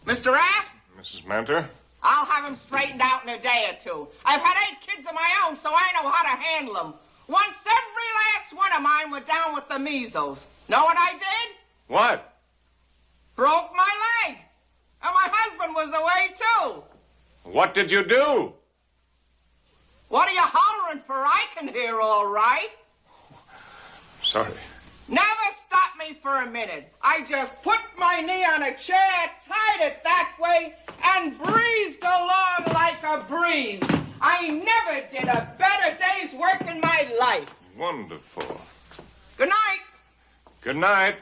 Mr. Rath? Mrs. Manter? I'll have him straightened out in a day or two. I've had 8 kids of my own, so I know how to handle them. Once every last one of mine went down with the measles. Know what I did? What? Broke my leg. And my husband was away, too. What did you do? What are you hollering for? I can hear all right. Sorry. Never stopped me for a minute. I just put my knee on a chair, tied it that way, and breezed along like a breeze. I never did a better day's work in my life. Wonderful. Good night. Good night.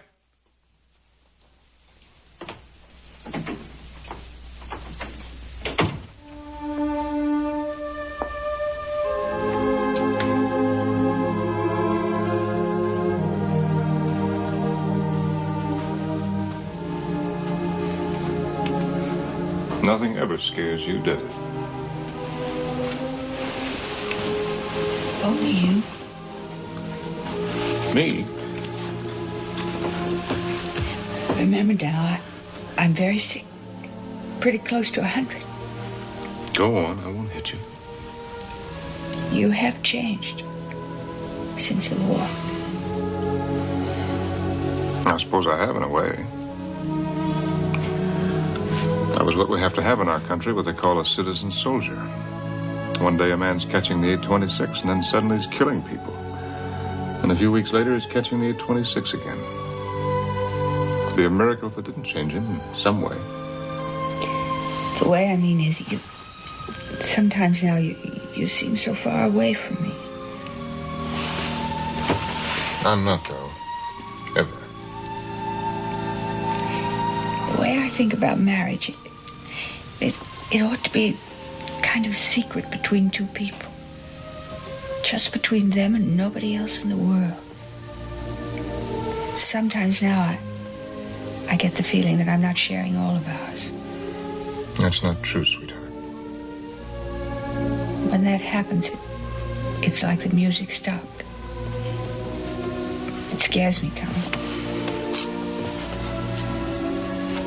Nothing ever scares you, does it? Only you. Me? Remember now, I'm very sick. Pretty close to 100. Go on, I won't hit you. You have changed since the war. I suppose I have in a way. That was what we have to have in our country, what they call a citizen soldier. One day a man's catching the 826, and then suddenly he's killing people. And a few weeks later he's catching the 826 again. It'd be a miracle if it didn't change him in some way. The way I mean is you... Sometimes now you seem so far away from me. I'm not, though. Ever. The way I think about marriage, it ought to be kind of secret between two people. Just between them and nobody else in the world. Sometimes now I get the feeling that I'm not sharing all of ours. That's not true, sweetheart. When that happens, it's like the music stopped. It scares me, Tommy.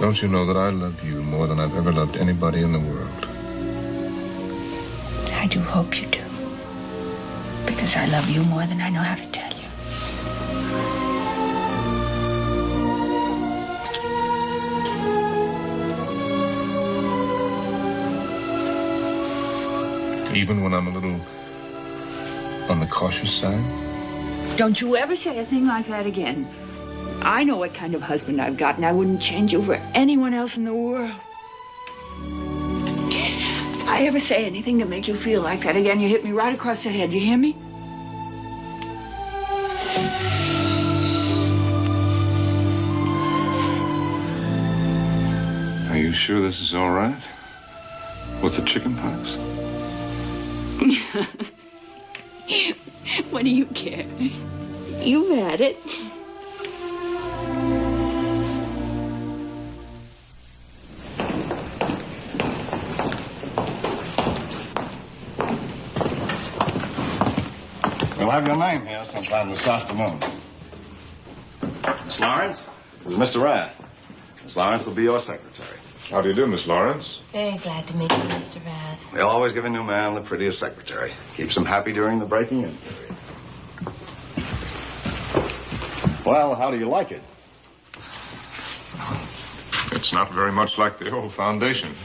Don't you know that I love you more than I've ever loved anybody in the world? I do hope you do. Because I love you more than I know how to tell you. Even when I'm a little on the cautious side? Don't you ever say a thing like that again. I know what kind of husband I've got, and I wouldn't change you for anyone else in the world. If I ever say anything to make you feel like that again, you hit me right across the head. You hear me? Are you sure this is all right? With the chicken pox? What do you care? You've had it. We'll have your name here sometime this afternoon. Miss Lawrence, this is Mr. Rath. Miss Lawrence will be your secretary. How do you do, Miss Lawrence? Very glad to meet you, Mr. Rath. They always give a new man the prettiest secretary. Keeps him happy during the breaking in period. Well, how do you like it? It's not very much like the old foundation.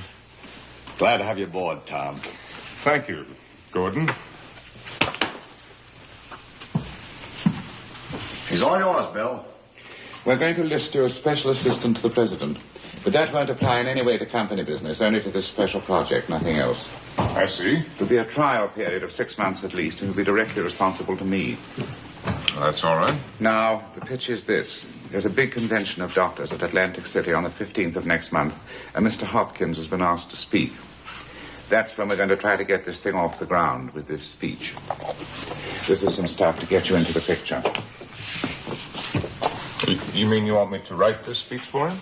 Glad to have you aboard, Tom. Thank you, Gordon. He's all yours, Bill. We're going to list you as special assistant to the president. But that won't apply in any way to company business, only to this special project, nothing else. I see. There'll be a trial period of 6 months at least, and you'll be directly responsible to me. That's all right. Now, the pitch is this. There's a big convention of doctors at Atlantic City on the 15th of next month, and Mr. Hopkins has been asked to speak. That's when we're going to try to get this thing off the ground with this speech. This is some stuff to get you into the picture. You mean you want me to write this speech for him?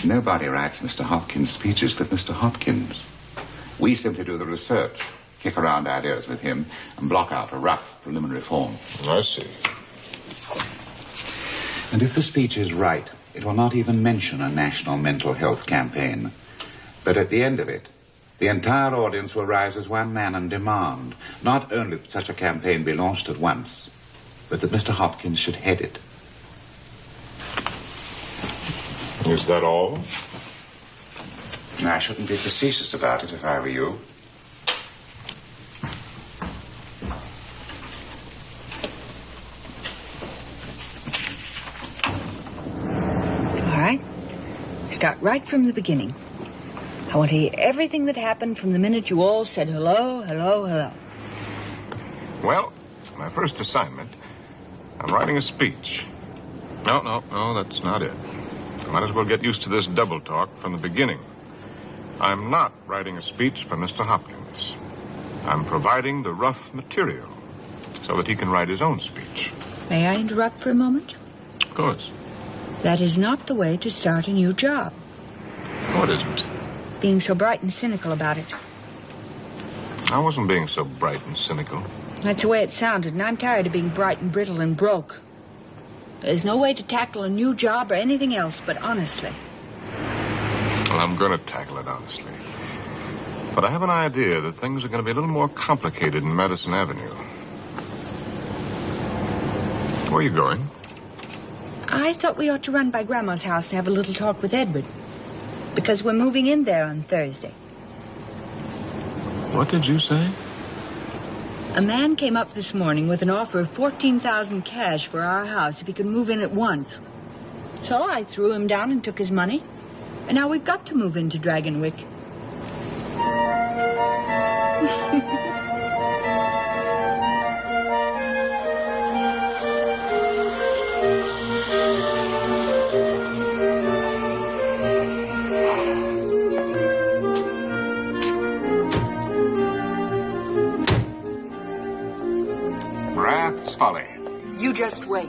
Nobody writes Mr. Hopkins' speeches but Mr. Hopkins. We simply do the research, kick around ideas with him, and block out a rough preliminary form. I see. And if the speech is right, it will not even mention a national mental health campaign. But at the end of it, the entire audience will rise as one man and demand not only that such a campaign be launched at once, but that Mr. Hopkins should head it. Is that all? I shouldn't be facetious about it if I were you. All right. Start right from the beginning. I want to hear everything that happened from the minute you all said hello, hello, hello. Well, my first assignment, I'm writing a speech. No, that's not it. I might as well get used to this double talk from the beginning. I'm not writing a speech for Mr. Hopkins. I'm providing the rough material so that he can write his own speech. May I interrupt for a moment? Of course. That is not the way to start a new job. What isn't? Being so bright and cynical about it. I wasn't being so bright and cynical. That's the way it sounded, and I'm tired of being bright and brittle and broke. There's no way to tackle a new job or anything else but honestly. Well, I'm going to tackle it honestly. But I have an idea that things are going to be a little more complicated in Madison Avenue. Where are you going? I thought we ought to run by Grandma's house and have a little talk with Edward. Because we're moving in there on Thursday. What did you say? A man came up this morning with an offer of $14,000 cash for our house if he could move in at once. So I threw him down and took his money. And now we've got to move into Dragonwick. Rath's Folly. You just wait.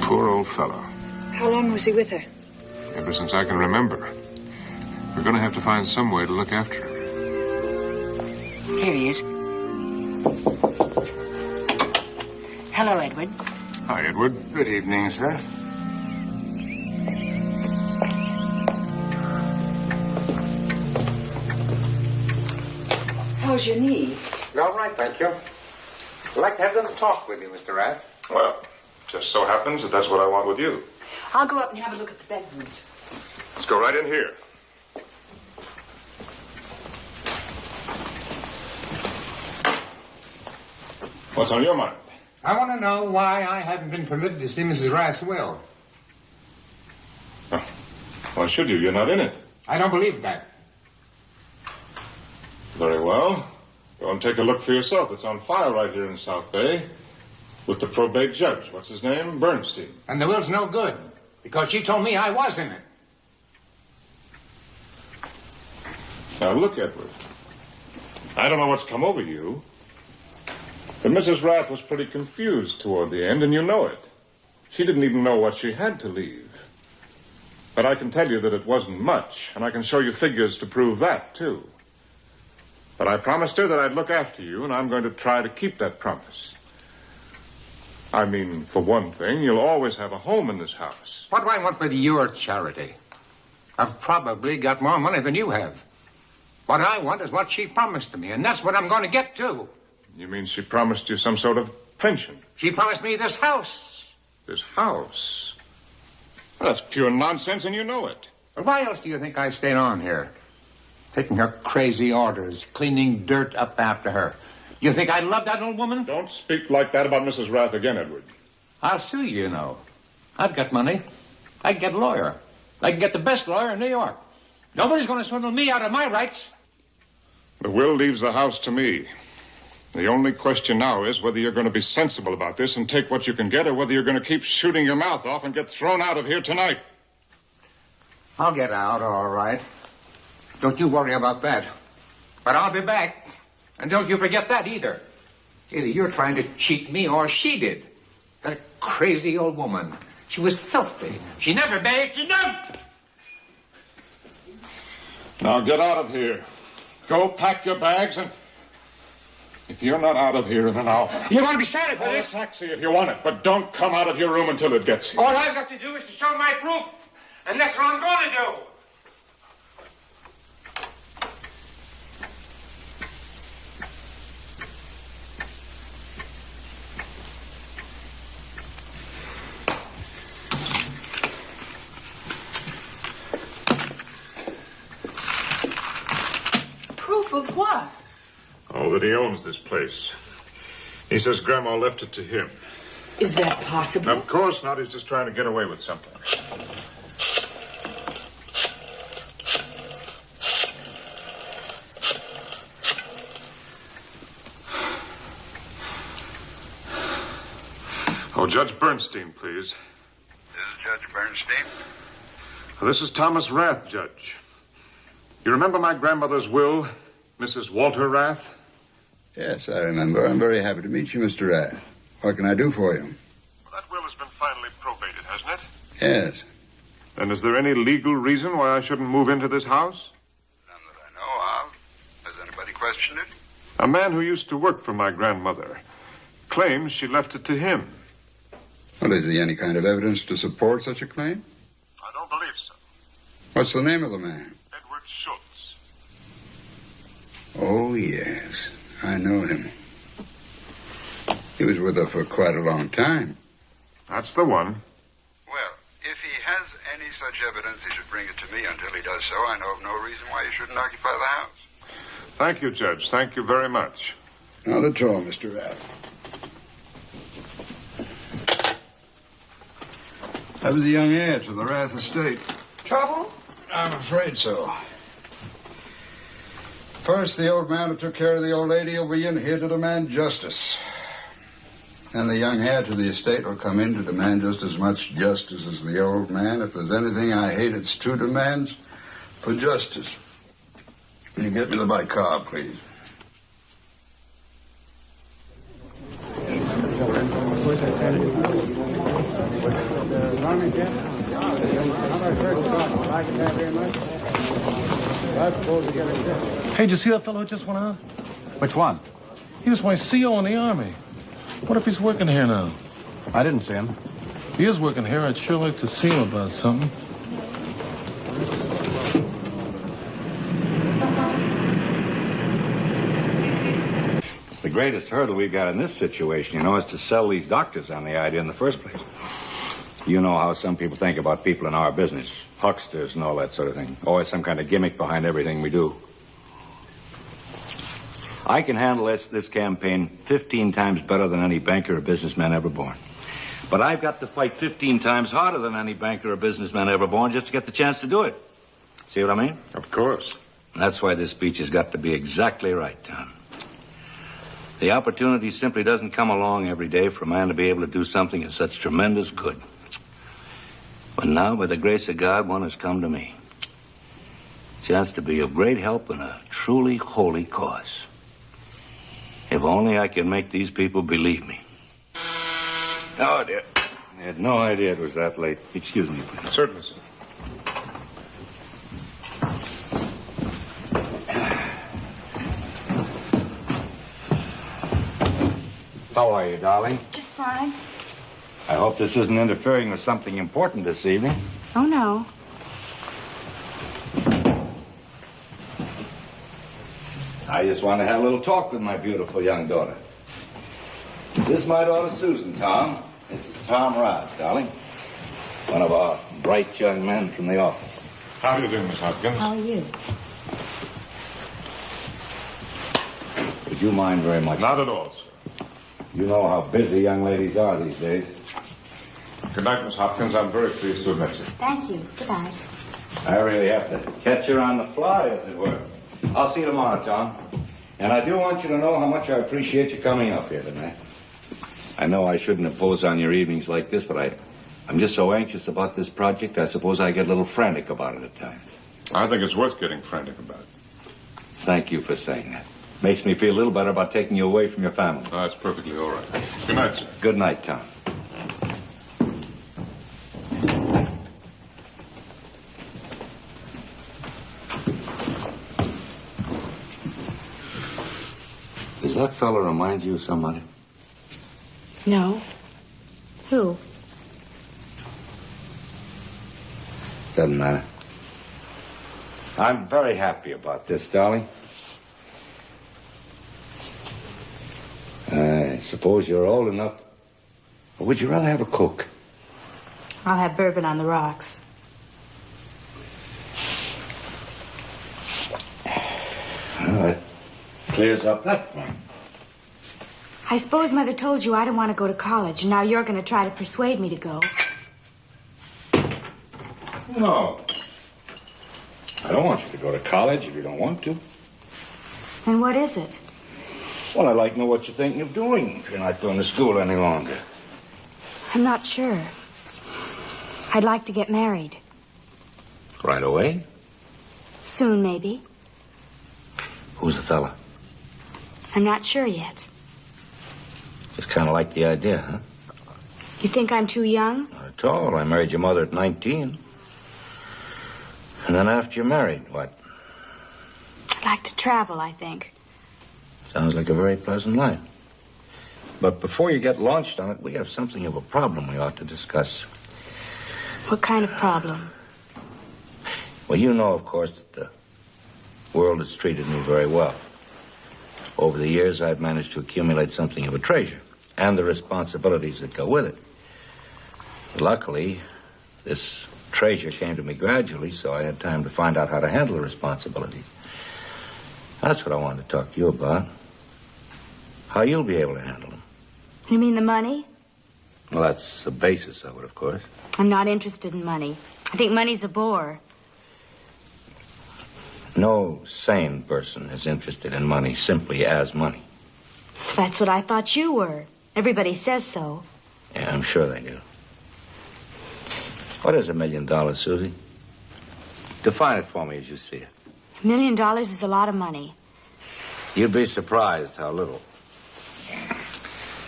Poor old fellow. How long was he with her? Ever since I can remember. We're going to have to find some way to look after him. Here he is. Hello, Edward. Hi, Edward. Good evening, sir. How's your knee? All right, thank you. I'd like to have a little talk with you, Mr. Rath. Well, just so happens that that's what I want with you. I'll go up and have a look at the bedrooms. Let's go right in here. What's on your mind? I want to know why I haven't been permitted to see Mrs. Rath's will. Oh, why should you? You're not in it. I don't believe that. Very well. Go and take a look for yourself. It's on file right here in South Bay with the probate judge. What's his name? Bernstein. And the will's no good because she told me I was in it. Now, look, Edward. I don't know what's come over you, but Mrs. Rath was pretty confused toward the end, and you know it. She didn't even know what she had to leave. But I can tell you that it wasn't much, and I can show you figures to prove that, too. But I promised her that I'd look after you, and I'm going to try to keep that promise. I mean, for one thing, you'll always have a home in this house. What do I want with your charity? I've probably got more money than you have. What I want is what she promised to me, and that's what I'm going to get, too. You mean she promised you some sort of pension? She promised me this house. This house? Well, that's pure nonsense, and you know it. Well, why else do you think I stayed on here? Taking her crazy orders, cleaning dirt up after her. You think I love that old woman? Don't speak like that about Mrs. Rath again, Edward. I'll sue you, you know. I've got money. I can get a lawyer. I can get the best lawyer in New York. Nobody's going to swindle me out of my rights. The will leaves the house to me. The only question now is whether you're going to be sensible about this and take what you can get, or whether you're going to keep shooting your mouth off and get thrown out of here tonight. I'll get out, all right. Don't you worry about that. But I'll be back. And don't you forget that either. Either you're trying to cheat me or she did. That crazy old woman. She was filthy. She never begged. She never... Now get out of here. Go pack your bags and... If you're not out of here in an hour... You want to be sorry for Call this? a taxi if you want it, but don't come out of your room until it gets here. All I've got to do is to show my proof. And that's what I'm going to do. Proof of what? Oh, that he owns this place. He says Grandma left it to him. Is that possible? Of course not. He's just trying to get away with something. Oh, Judge Bernstein, please. This is Judge Bernstein. This is Thomas Rath, Judge. You remember my grandmother's will, Mrs. Walter Rath? Yes, I remember. I'm very happy to meet you, Mr. Rath. What can I do for you? Well, that will has been finally probated, hasn't it? Yes. Then is there any legal reason why I shouldn't move into this house? None that I know of. Has anybody questioned it? A man who used to work for my grandmother claims she left it to him. Well, is there any kind of evidence to support such a claim? I don't believe so. What's the name of the man? Edward Schultz. Oh, yes. I know him. He was with her for quite a long time. That's the one. Well, if he has any such evidence, he should bring it to me. Until he does so, I know of no reason why he shouldn't occupy the house. Thank you, Judge. Thank you very much. Not at all, Mr. Rath. I was the young heir to the Rath estate. Trouble? I'm afraid so. First, the old man who took care of the old lady will be in here to demand justice. And the young heir to the estate will come in to demand just as much justice as the old man. If there's anything I hate, it's two demands for justice. Will you get me the bicarb, please? Hey, did you see that fellow who just went out? Which one? He was my CO in the Army. What if he's working here now? I didn't see him. If he is working here, I'd sure like to see him about something. The greatest hurdle we've got in this situation, you know, is to sell these doctors on the idea in the first place. You know how some people think about people in our business, hucksters and all that sort of thing. Always some kind of gimmick behind everything we do. I can handle this campaign 15 times better than any banker or businessman ever born. But I've got to fight 15 times harder than any banker or businessman ever born just to get the chance to do it. See what I mean? Of course. And that's why this speech has got to be exactly right, Tom. The opportunity simply doesn't come along every day for a man to be able to do something of such tremendous good. But now, by the grace of God, one has come to me. Chance to be of great help in a truly holy cause. If only I can make these people believe me. Oh, dear. I had no idea it was that late. Excuse me, please. Certainly, sir. How are you, darling? Just fine. I hope this isn't interfering with something important this evening. Oh, no. I just want to have a little talk with my beautiful young daughter. This is my daughter, Susan, Tom. This is Tom Rod, darling. One of our bright young men from the office. How do you do, Miss Hopkins? How are you? Would you mind very much? Not at all, sir. You know how busy young ladies are these days. Good night, Miss Hopkins. I'm very pleased to have met you. Thank you. Good night. I really have to catch her on the fly, as it were. I'll see you tomorrow, Tom. And I do want you to know how much I appreciate you coming up here tonight. I know I shouldn't impose on your evenings like this, but I'm just so anxious about this project, I suppose I get a little frantic about it at times. I think it's worth getting frantic about. Thank you for saying that. Makes me feel a little better about taking you away from your family. Oh, that's perfectly all right. Good night, sir. Good night, Tom. Does that fella remind you of somebody? No. Who? Doesn't matter. I'm very happy about this, darling. I suppose you're old enough. Or would you rather have a Coke? I'll have bourbon on the rocks. Well, that clears up that point. I suppose Mother told you I don't want to go to college, and now you're going to try to persuade me to go. No. I don't want you to go to college if you don't want to. Then what is it? Well, I'd like to know what you're thinking of doing if you're not going to school any longer. I'm not sure. I'd like to get married. Right away? Soon, maybe. Who's the fella? I'm not sure yet. Just kind of like the idea, huh? You think I'm too young? Not at all. I married your mother at 19. And then after you're married, what? I'd like to travel, I think. Sounds like a very pleasant life. But before you get launched on it, we have something of a problem we ought to discuss. What kind of problem? Well, you know, of course, that the world has treated me very well. Over the years, I've managed to accumulate something of a treasure, and the responsibilities that go with it. Luckily, this treasure came to me gradually, so I had time to find out how to handle the responsibilities. That's what I wanted to talk to you about. How you'll be able to handle them. You mean the money? Well, that's the basis of it, of course. I'm not interested in money. I think money's a bore. No sane person is interested in money simply as money. That's what I thought you were. Everybody says so. Yeah, I'm sure they do. What is $1 million, Susie? Define it for me as you see it. $1 million is a lot of money. You'd be surprised how little.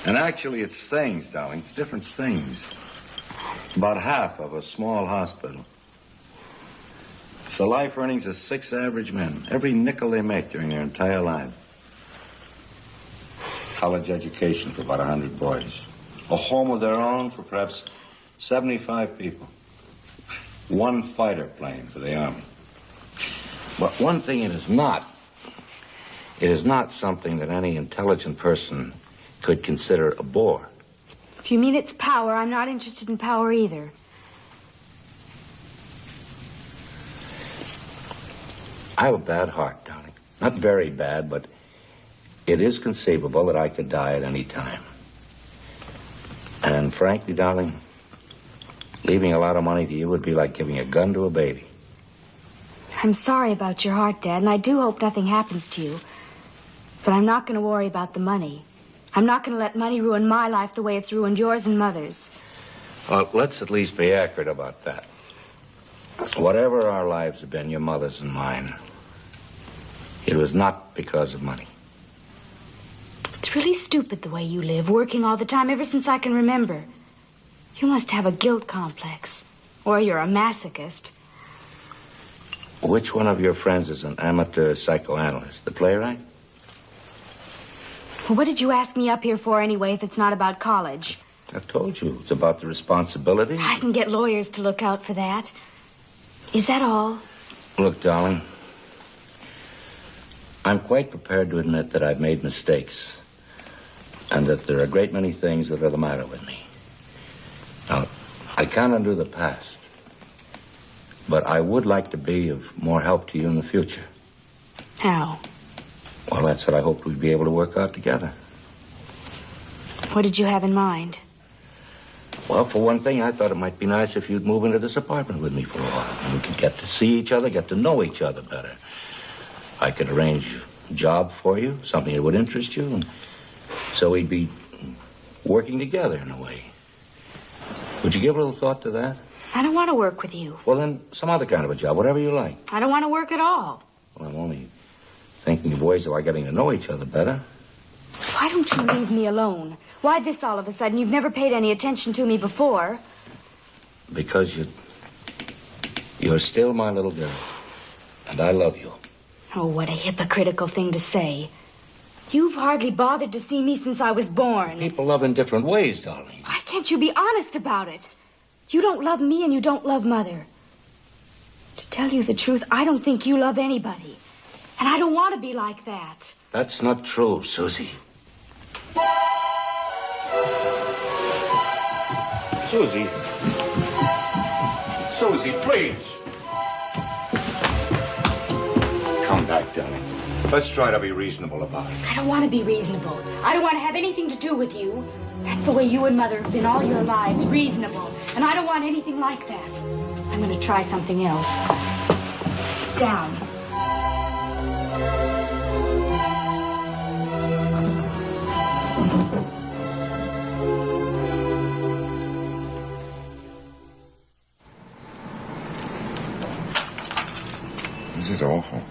And actually, it's things, darling. It's different things. It's about half of a small hospital. It's the life earnings of 6 average men. Every nickel they make during their entire lives. College education for about 100 boys. A home of their own for perhaps 75 people. 1 fighter plane for the Army. But one thing it is not something that any intelligent person could consider a bore. If you mean it's power, I'm not interested in power either. I have a bad heart, darling. Not very bad, but it is conceivable that I could die at any time. And frankly, darling, leaving a lot of money to you would be like giving a gun to a baby. I'm sorry about your heart, Dad, and I do hope nothing happens to you. But I'm not going to worry about the money. I'm not going to let money ruin my life the way it's ruined yours and Mother's. Well, let's at least be accurate about that. Whatever our lives have been, your mother's and mine, it was not because of money. It's really stupid the way you live, working all the time ever since I can remember. You must have a guilt complex, or you're a masochist. Which one of your friends is an amateur psychoanalyst? The playwright? What did you ask me up here for anyway if it's not about college? I've told you, it's about the responsibility. I can get lawyers to look out for that. Is that all? Look, darling, I'm quite prepared to admit that I've made mistakes and that there are a great many things that are the matter with me. Now, I can't undo the past, but I would like to be of more help to you in the future. How? Well, that's what I hoped we'd be able to work out together. What did you have in mind? Well, for one thing, I thought it might be nice if you'd move into this apartment with me for a while. And we could get to see each other, get to know each other better. I could arrange a job for you, something that would interest you, and so we'd be working together in a way. Would you give a little thought to that? I don't want to work with you. Well, then, some other kind of a job, whatever you like. I don't want to work at all. Well, I'm only thinking of ways of our getting to know each other better. Why don't you leave me alone? Why this all of a sudden? You've never paid any attention to me before. Because you're still my little girl. And I love you. Oh, what a hypocritical thing to say. You've hardly bothered to see me since I was born. People love in different ways, darling. Why can't you be honest about it? You don't love me and you don't love Mother. To tell you the truth, I don't think you love anybody. And I don't want to be like that. That's not true, Susie. Susie. Susie, please. Come back, darling. Let's try to be reasonable about it. I don't want to be reasonable. I don't want to have anything to do with you. That's the way you and Mother have been all your lives, reasonable. And I don't want anything like that. I'm going to try something else. Down. This is awful.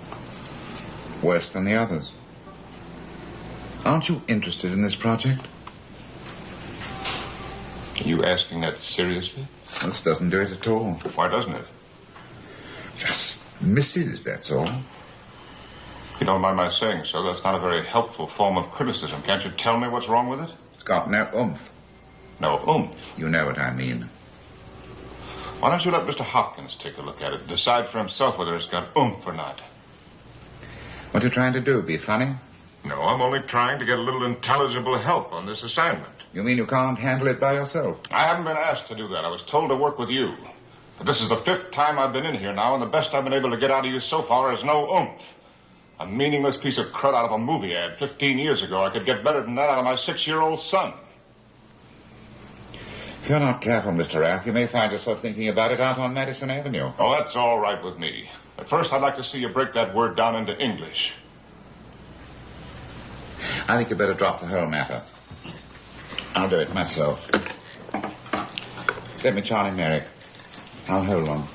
Worse than the others. Aren't you interested in this project? Are you asking that seriously? This doesn't do it at all. Why doesn't it? Just misses, that's all. If you don't mind my saying so, that's not a very helpful form of criticism. Can't you tell me what's wrong with it? It's got no oomph. No oomph? You know what I mean. Why don't you let Mr. Hopkins take a look at it and decide for himself whether it's got oomph or not? What are you trying to do, be funny? No, I'm only trying to get a little intelligible help on this assignment. You mean you can't handle it by yourself? I haven't been asked to do that. I was told to work with you. But this is the 5th time I've been in here now, and the best I've been able to get out of you so far is no oomph. A meaningless piece of crud out of a movie ad 15 years ago. I could get better than that out of my 6-year-old son. If you're not careful, Mr. Rath, you may find yourself thinking about it out on Madison Avenue. Oh, that's all right with me. But first, I'd like to see you break that word down into English. I think you better drop the whole matter. I'll do it myself. Get me Charlie Merrick. I'll hold on.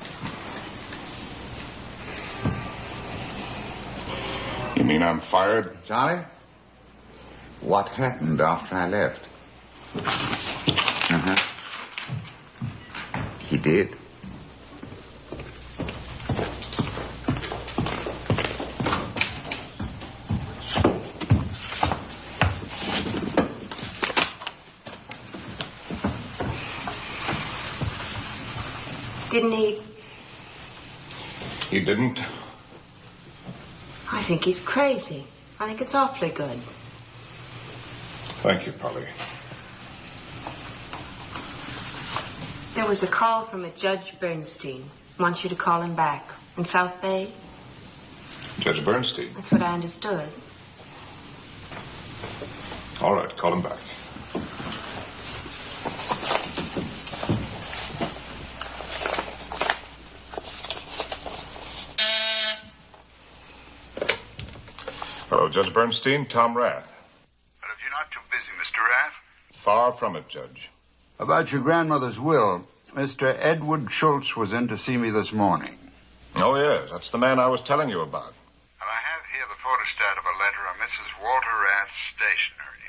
You mean I'm fired? Charlie? What happened after I left? Uh-huh. He did. Didn't he? He didn't? I think he's crazy. I think it's awfully good. Thank you, Polly. There was a call from a Judge Bernstein. Wants you to call him back. In South Bay? Judge Bernstein? That's what I understood. All right, call him back. Hello, Judge Bernstein, Tom Rath. But if you're not too busy, Mr. Rath. Far from it, Judge. About your grandmother's will, Mr. Edward Schultz was in to see me this morning. Oh, yes, that's the man I was telling you about. And I have here the photostat of a letter of Mrs. Walter Rath's stationery.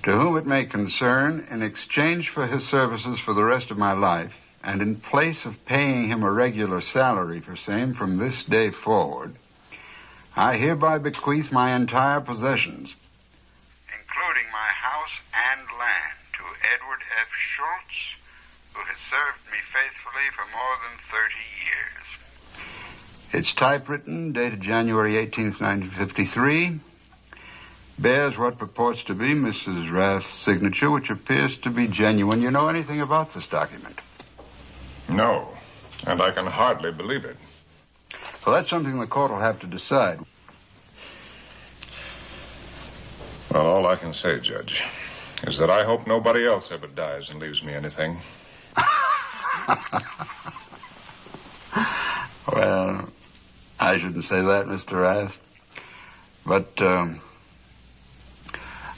To whom it may concern, in exchange for his services for the rest of my life, and in place of paying him a regular salary for same from this day forward, I hereby bequeath my entire possessions, Edward F. Schultz, who has served me faithfully for more than 30 years. It's typewritten, dated January 18th, 1953. Bears what purports to be Mrs. Rath's signature, which appears to be genuine. You know anything about this document? No, and I can hardly believe it. Well, that's something the court will have to decide. Well, all I can say, Judge, is that I hope nobody else ever dies and leaves me anything. Well, I shouldn't say that, Mr. Rath. But,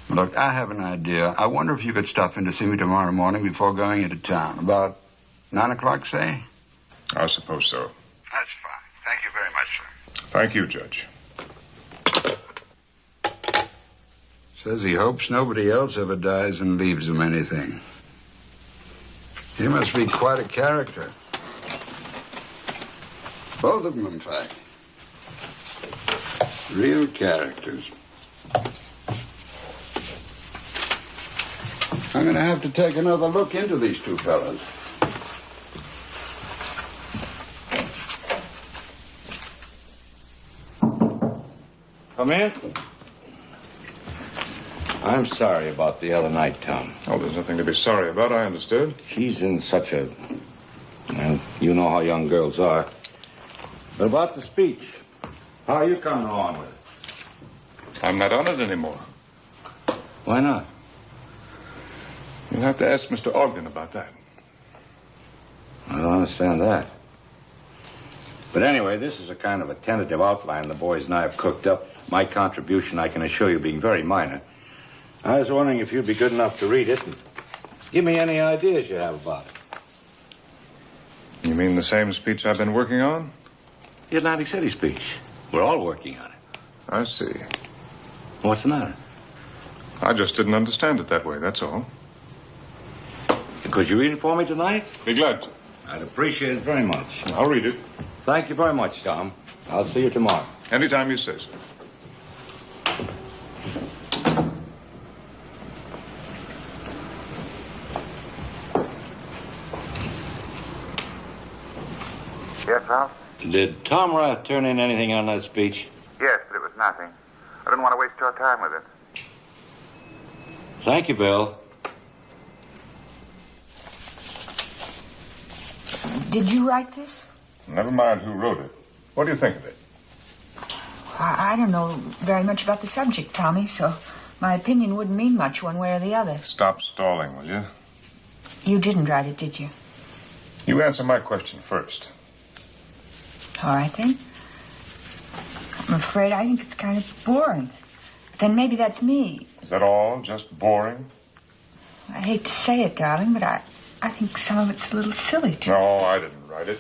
look, I have an idea. I wonder if you could stop in to see me tomorrow morning before going into town. About 9 o'clock, say? I suppose so. That's fine. Thank you very much, sir. Thank you, Judge. Says he hopes nobody else ever dies and leaves him anything. He must be quite a character. Both of them, in fact. Real characters. I'm going to have to take another look into these two fellas. Come in. I'm sorry about the other night, Tom. Oh, there's nothing to be sorry about, I understood. She's in such a... Well, you know how young girls are. But about the speech, how are you coming along with it? I'm not on it anymore. Why not? You'll have to ask Mr. Ogden about that. I don't understand that. But anyway, this is a kind of a tentative outline the boys and I have cooked up. My contribution, I can assure you, being very minor. I was wondering if you'd be good enough to read it and give me any ideas you have about it. You mean the same speech I've been working on? The Atlantic City speech. We're all working on it. I see. What's the matter? I just didn't understand it that way, that's all. Could you read it for me tonight? Be glad to. I'd appreciate it very much. I'll read it. Thank you very much, Tom. I'll see you tomorrow. Anytime you say so. Yes, Ralph? Did Tom Rath turn in anything on that speech? Yes, but it was nothing. I didn't want to waste your time with it. Thank you, Bill. Did you write this? Never mind who wrote it. What do you think of it? I don't know very much about the subject, Tommy, so my opinion wouldn't mean much one way or the other. Stop stalling, will you? You didn't write it, did you? You answer my question first. All right, then. I'm afraid I think it's kind of boring. But then maybe that's me. Is that all? Just boring? I hate to say it, darling, but I think some of it's a little silly, too. No, I didn't write it.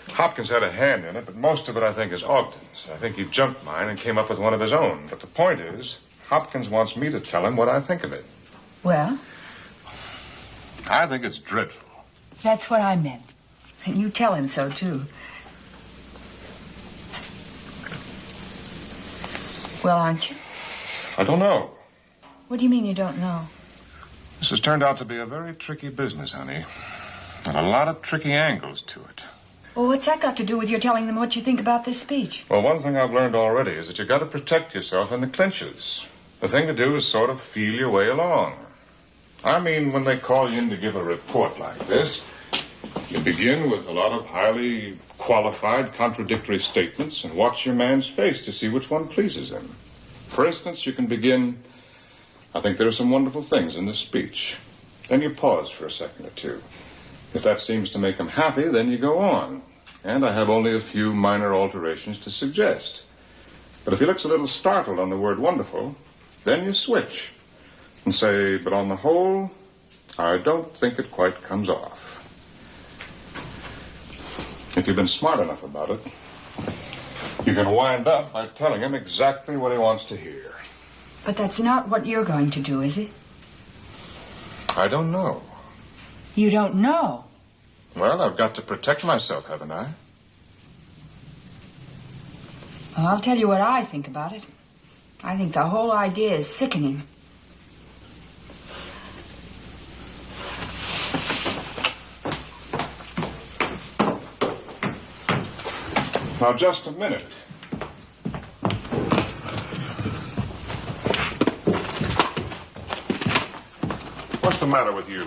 Hopkins had a hand in it, but most of it, I think, is Ogden's. I think he jumped mine and came up with one of his own. But the point is, Hopkins wants me to tell him what I think of it. Well? I think it's dreadful. That's what I meant. And you tell him so, too. Well, aren't you? I don't know. What do you mean you don't know? This has turned out to be a very tricky business, honey. And a lot of tricky angles to it. Well, what's that got to do with your telling them what you think about this speech? Well, one thing I've learned already is that you got to protect yourself in the clinches. The thing to do is sort of feel your way along. I mean, when they call you in to give a report like this, you begin with a lot of highly qualified contradictory statements and watch your man's face to see which one pleases him. For instance, you can begin, I think there are some wonderful things in this speech. Then you pause for a second or two. If that seems to make him happy, then you go on. And I have only a few minor alterations to suggest. But if he looks a little startled on the word wonderful, then you switch and say, but on the whole, I don't think it quite comes off. If you've been smart enough about it, you can wind up by telling him exactly what he wants to hear. But that's not what you're going to do, is it? I don't know. You don't know? Well, I've got to protect myself, haven't I? Well, I'll tell you what I think about it. I think the whole idea is sickening. Now, just a minute. What's the matter with you?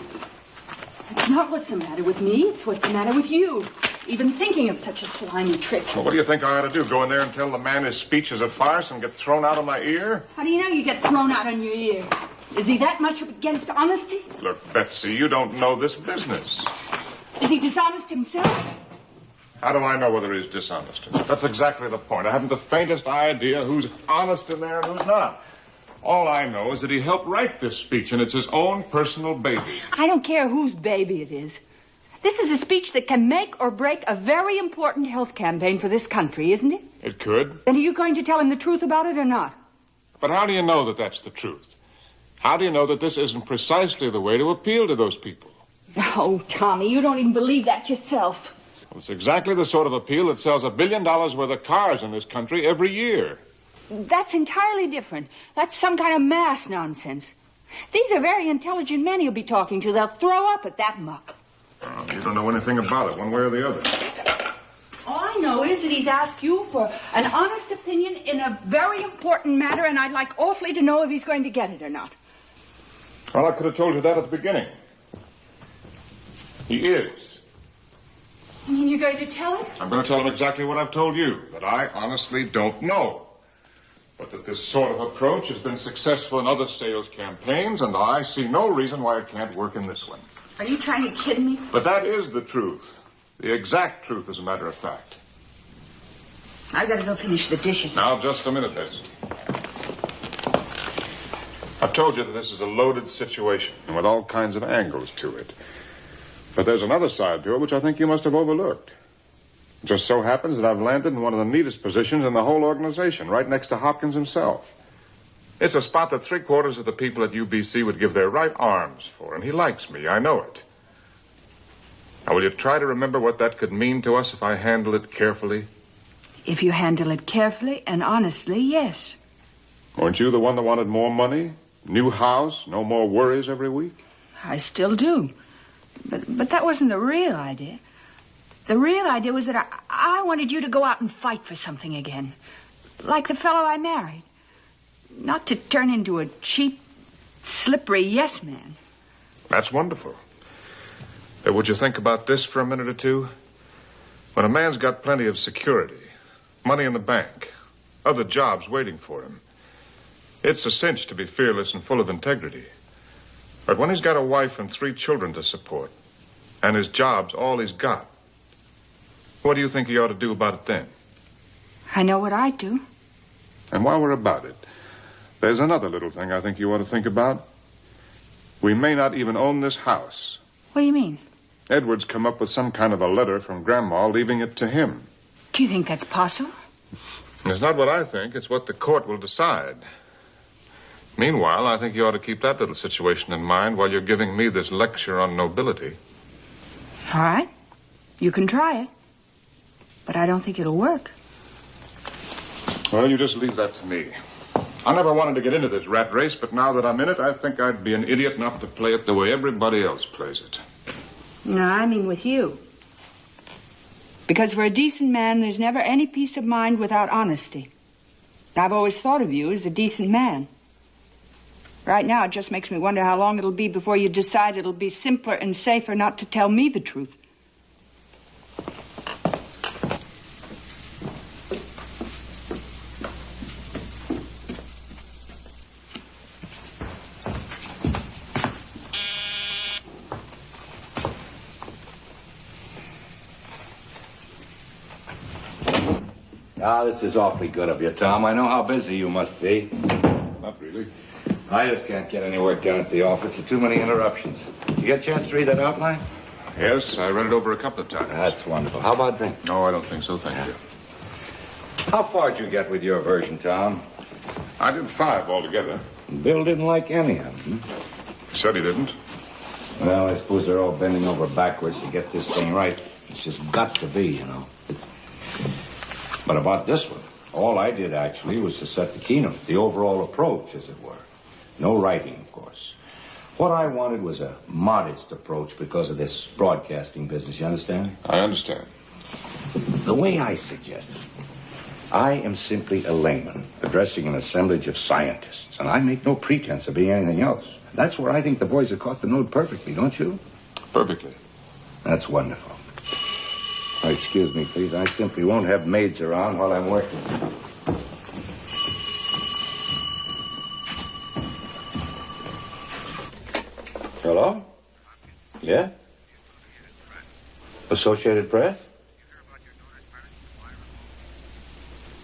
It's not what's the matter with me. It's what's the matter with you. Even thinking of such a slimy trick. Well, what do you think I ought to do? Go in there and tell the man his speech is a farce and get thrown out of my ear? How do you know you get thrown out on your ear? Is he that much against honesty? Look, Betsy, you don't know this business. Is he dishonest himself? How do I know whether he's dishonest or not? That's exactly the point. I haven't the faintest idea who's honest in there and who's not. All I know is that he helped write this speech, and it's his own personal baby. I don't care whose baby it is. This is a speech that can make or break a very important health campaign for this country, isn't it? It could. Then are you going to tell him the truth about it or not? But how do you know that that's the truth? How do you know that this isn't precisely the way to appeal to those people? Oh, Tommy, you don't even believe that yourself. Well, it's exactly the sort of appeal that sells $1 billion worth of cars in this country every year. That's entirely different. That's some kind of mass nonsense. These are very intelligent men he'll be talking to. They'll throw up at that muck. Oh, you don't know anything about it, one way or the other. All I know is that he's asked you for an honest opinion in a very important matter, and I'd like awfully to know if he's going to get it or not. Well, I could have told you that at the beginning. He is. You mean you're going to tell him? I'm going to tell him exactly what I've told you, that I honestly don't know. But that this sort of approach has been successful in other sales campaigns, and I see no reason why it can't work in this one. Are you trying to kid me? But that is the truth. The exact truth, as a matter of fact. I've got to go finish the dishes. Now, just a minute, Betsy. I've told you that this is a loaded situation, and with all kinds of angles to it. But there's another side to it which I think you must have overlooked. It just so happens that I've landed in one of the neatest positions in the whole organization, right next to Hopkins himself. It's a spot that 3/4 of the people at UBC would give their right arms for, and he likes me, I know it. Now, will you try to remember what that could mean to us if I handle it carefully? If you handle it carefully and honestly, yes. Weren't you the one that wanted more money? New house, no more worries every week? I still do. But that wasn't the real idea. The real idea was that I wanted you to go out and fight for something again. Like the fellow I married. Not to turn into a cheap, slippery yes man. That's wonderful. But would you think about this for a minute or two? When a man's got plenty of security, money in the bank, other jobs waiting for him, it's a cinch to be fearless and full of integrity. But when he's got a wife and 3 children to support, and his job's all he's got, what do you think he ought to do about it then? I know what I'd do. And while we're about it, there's another little thing I think you ought to think about. We may not even own this house. What do you mean? Edward's come up with some kind of a letter from Grandma leaving it to him. Do you think that's possible? It's not what I think. It's what the court will decide. Meanwhile, I think you ought to keep that little situation in mind while you're giving me this lecture on nobility. All right. You can try it. But I don't think it'll work. Well, you just leave that to me. I never wanted to get into this rat race, but now that I'm in it, I think I'd be an idiot not to play it the way everybody else plays it. No, I mean with you. Because for a decent man, there's never any peace of mind without honesty. I've always thought of you as a decent man. Right now, it just makes me wonder how long it'll be before you decide it'll be simpler and safer not to tell me the truth. Ah, this is awfully good of you, Tom. I know how busy you must be. Not really. I just can't get any work done at the office. There are too many interruptions. Did you get a chance to read that outline? Yes, I read it over a couple of times. That's wonderful. How about drink? No, I don't think so, thank you. How far did you get with your version, Tom? I did 5 altogether. Bill didn't like any of them. Said he didn't. Well, I suppose they're all bending over backwards to get this thing right. It's just got to be, you know. But about this one, all I did actually was to set the keynote, the overall approach, as it were. No writing, of course. What I wanted was a modest approach because of this broadcasting business, you understand? I understand. The way I suggest it, I am simply a layman addressing an assemblage of scientists, and I make no pretense of being anything else. That's where I think the boys have caught the note perfectly, don't you? Perfectly. That's wonderful. Oh, excuse me, please. I simply won't have maids around while I'm working. Hello? Yeah? Associated Press?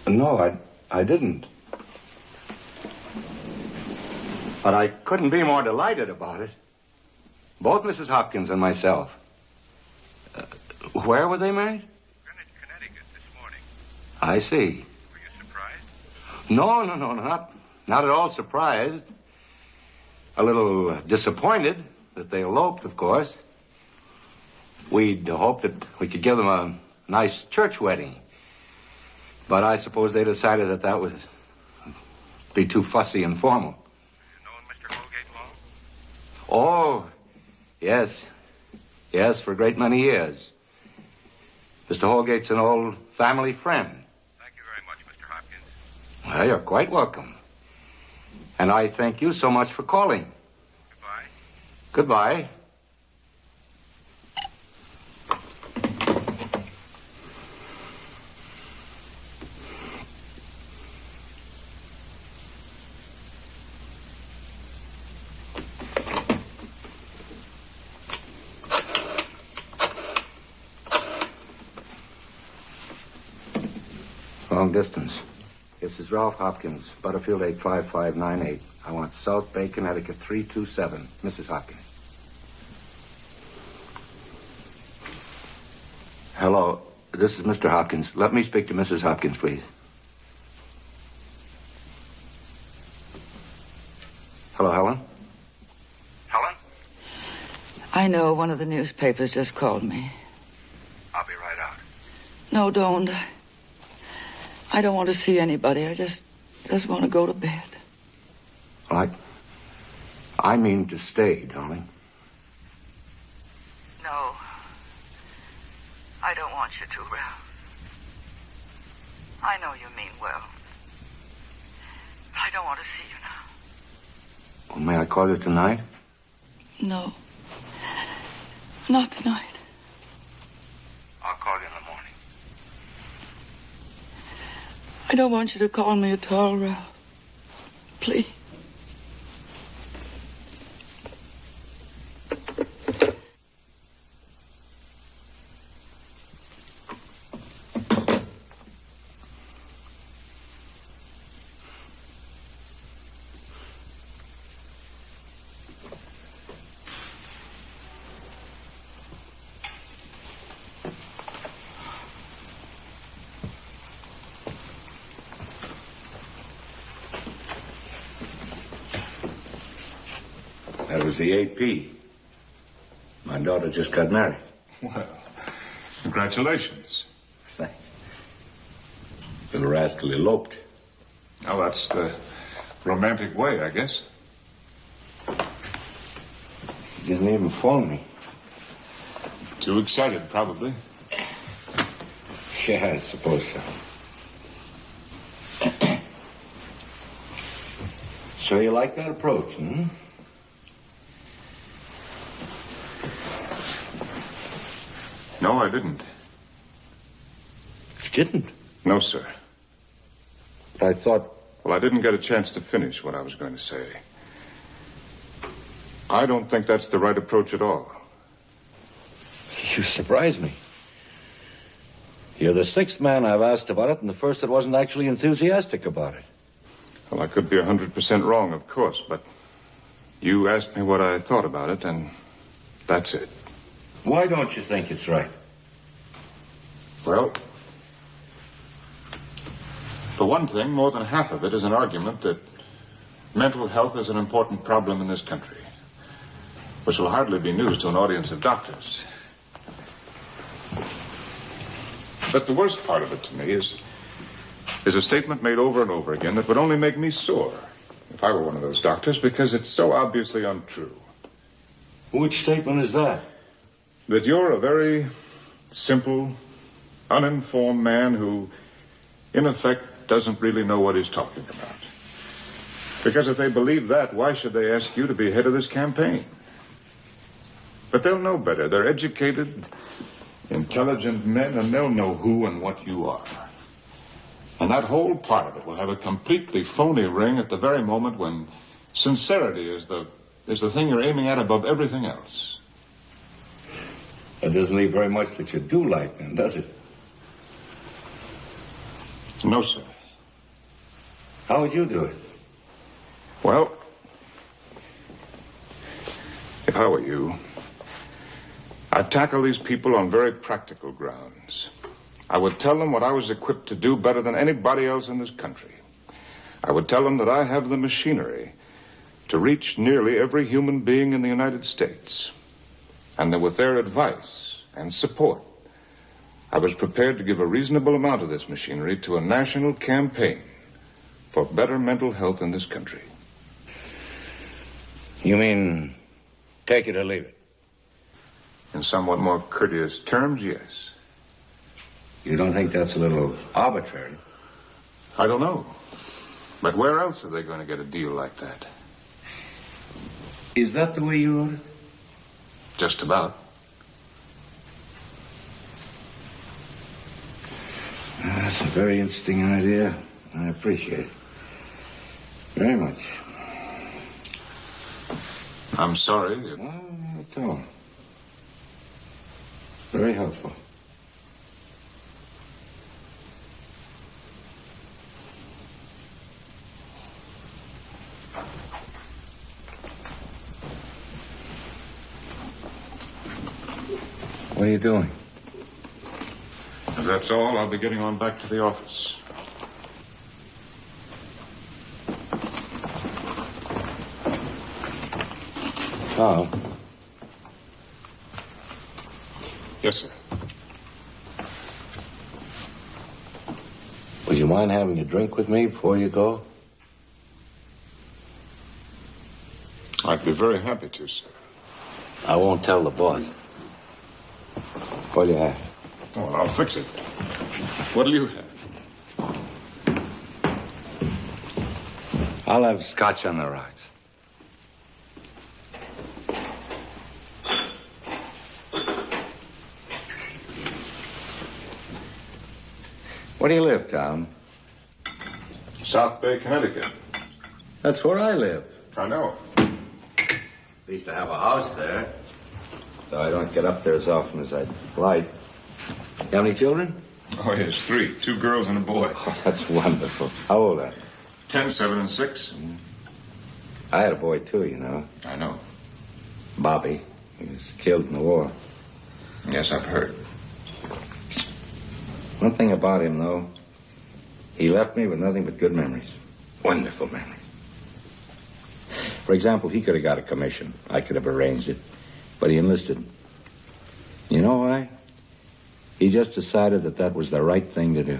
No, I didn't. But I couldn't be more delighted about it. Both Mrs. Hopkins and myself. Where were they married? Greenwich, Connecticut this morning. I see. Were you surprised? No, not at all surprised. A little disappointed that they eloped, of course. We'd hoped that we could give them a nice church wedding. But I suppose they decided that that would be too fussy and formal. You known Mr. Holgate long? Oh, yes. Yes, for a great many years. Mr. Holgate's an old family friend. Thank you very much, Mr. Hopkins. Well, you're quite welcome. And I thank you so much for calling. Goodbye. Goodbye. Long distance. This is Ralph Hopkins, Butterfield 85598. I want South Bay, Connecticut 327. Mrs. Hopkins. Hello, this is Mr. Hopkins. Let me speak to Mrs. Hopkins, please. Hello, Helen? Helen? I know one of the newspapers just called me. I'll be right out. No, don't. I don't want to see anybody. I just want to go to bed. I mean to stay, darling. No. I don't want you to, Ralph. I know you mean well. But I don't want to see you now. Well, may I call you tonight? No. Not tonight. I'll call you in the morning. I don't want you to call me at all, Ralph. Please. That was the AP. My daughter just got married. Well, congratulations. Thanks. Little rascal eloped. Now, that's the romantic way, I guess. He didn't even phone me. Too excited, probably. Yeah, I suppose so. So you like that approach, hmm? No, I didn't. You didn't? No, sir. But I thought... Well, I didn't get a chance to finish what I was going to say. I don't think that's the right approach at all. You surprise me. You're the sixth man I've asked about it, and the first that wasn't actually enthusiastic about it. Well, I could be 100% wrong, of course, but you asked me what I thought about it, and that's it. Why don't you think it's right? Well, for one thing, more than half of it is an argument that mental health is an important problem in this country, which will hardly be news to an audience of doctors. But the worst part of it to me is a statement made over and over again that would only make me sore if I were one of those doctors, because it's so obviously untrue. Which statement is that? That you're a very simple, uninformed man who, in effect, doesn't really know what he's talking about. Because if they believe that, why should they ask you to be head of this campaign? But they'll know better. They're educated, intelligent men, and they'll know who and what you are. And that whole part of it will have a completely phony ring at the very moment when sincerity is the thing you're aiming at above everything else. It doesn't leave very much that you do like, then, does it? No, sir. How would you do it? Well, if I were you, I'd tackle these people on very practical grounds. I would tell them what I was equipped to do better than anybody else in this country. I would tell them that I have the machinery to reach nearly every human being in the United States. And that with their advice and support, I was prepared to give a reasonable amount of this machinery to a national campaign for better mental health in this country. You mean take it or leave it? In somewhat more courteous terms, yes. You don't think that's a little arbitrary? I don't know. But where else are they going to get a deal like that? Is that the way you wrote it? Just about. That's a very interesting idea. I appreciate it very much. I'm sorry. Not at all. Very helpful. What are you doing? If that's all, I'll be getting on back to the office. Oh. Yes, sir. Would you mind having a drink with me before you go? I'd be very happy to, sir. I won't tell the boss. What'll you have? Oh, well, I'll fix it. What'll you have? I'll have scotch on the rocks. Where do you live, Tom? South Bay, Connecticut. That's where I live. I know. At least I have a house there. Though I don't get up there as often as I'd like. You have any children? Oh, yes, 3. 2 girls and a boy. Oh, that's wonderful. How old are they? 10, 7, and 6. I had a boy, too, you know. I know. Bobby. He was killed in the war. Yes, I've heard. One thing about him, though, he left me with nothing but good memories. Wonderful memories. For example, he could have got a commission. I could have arranged it. But he enlisted. You know why? He just decided that that was the right thing to do.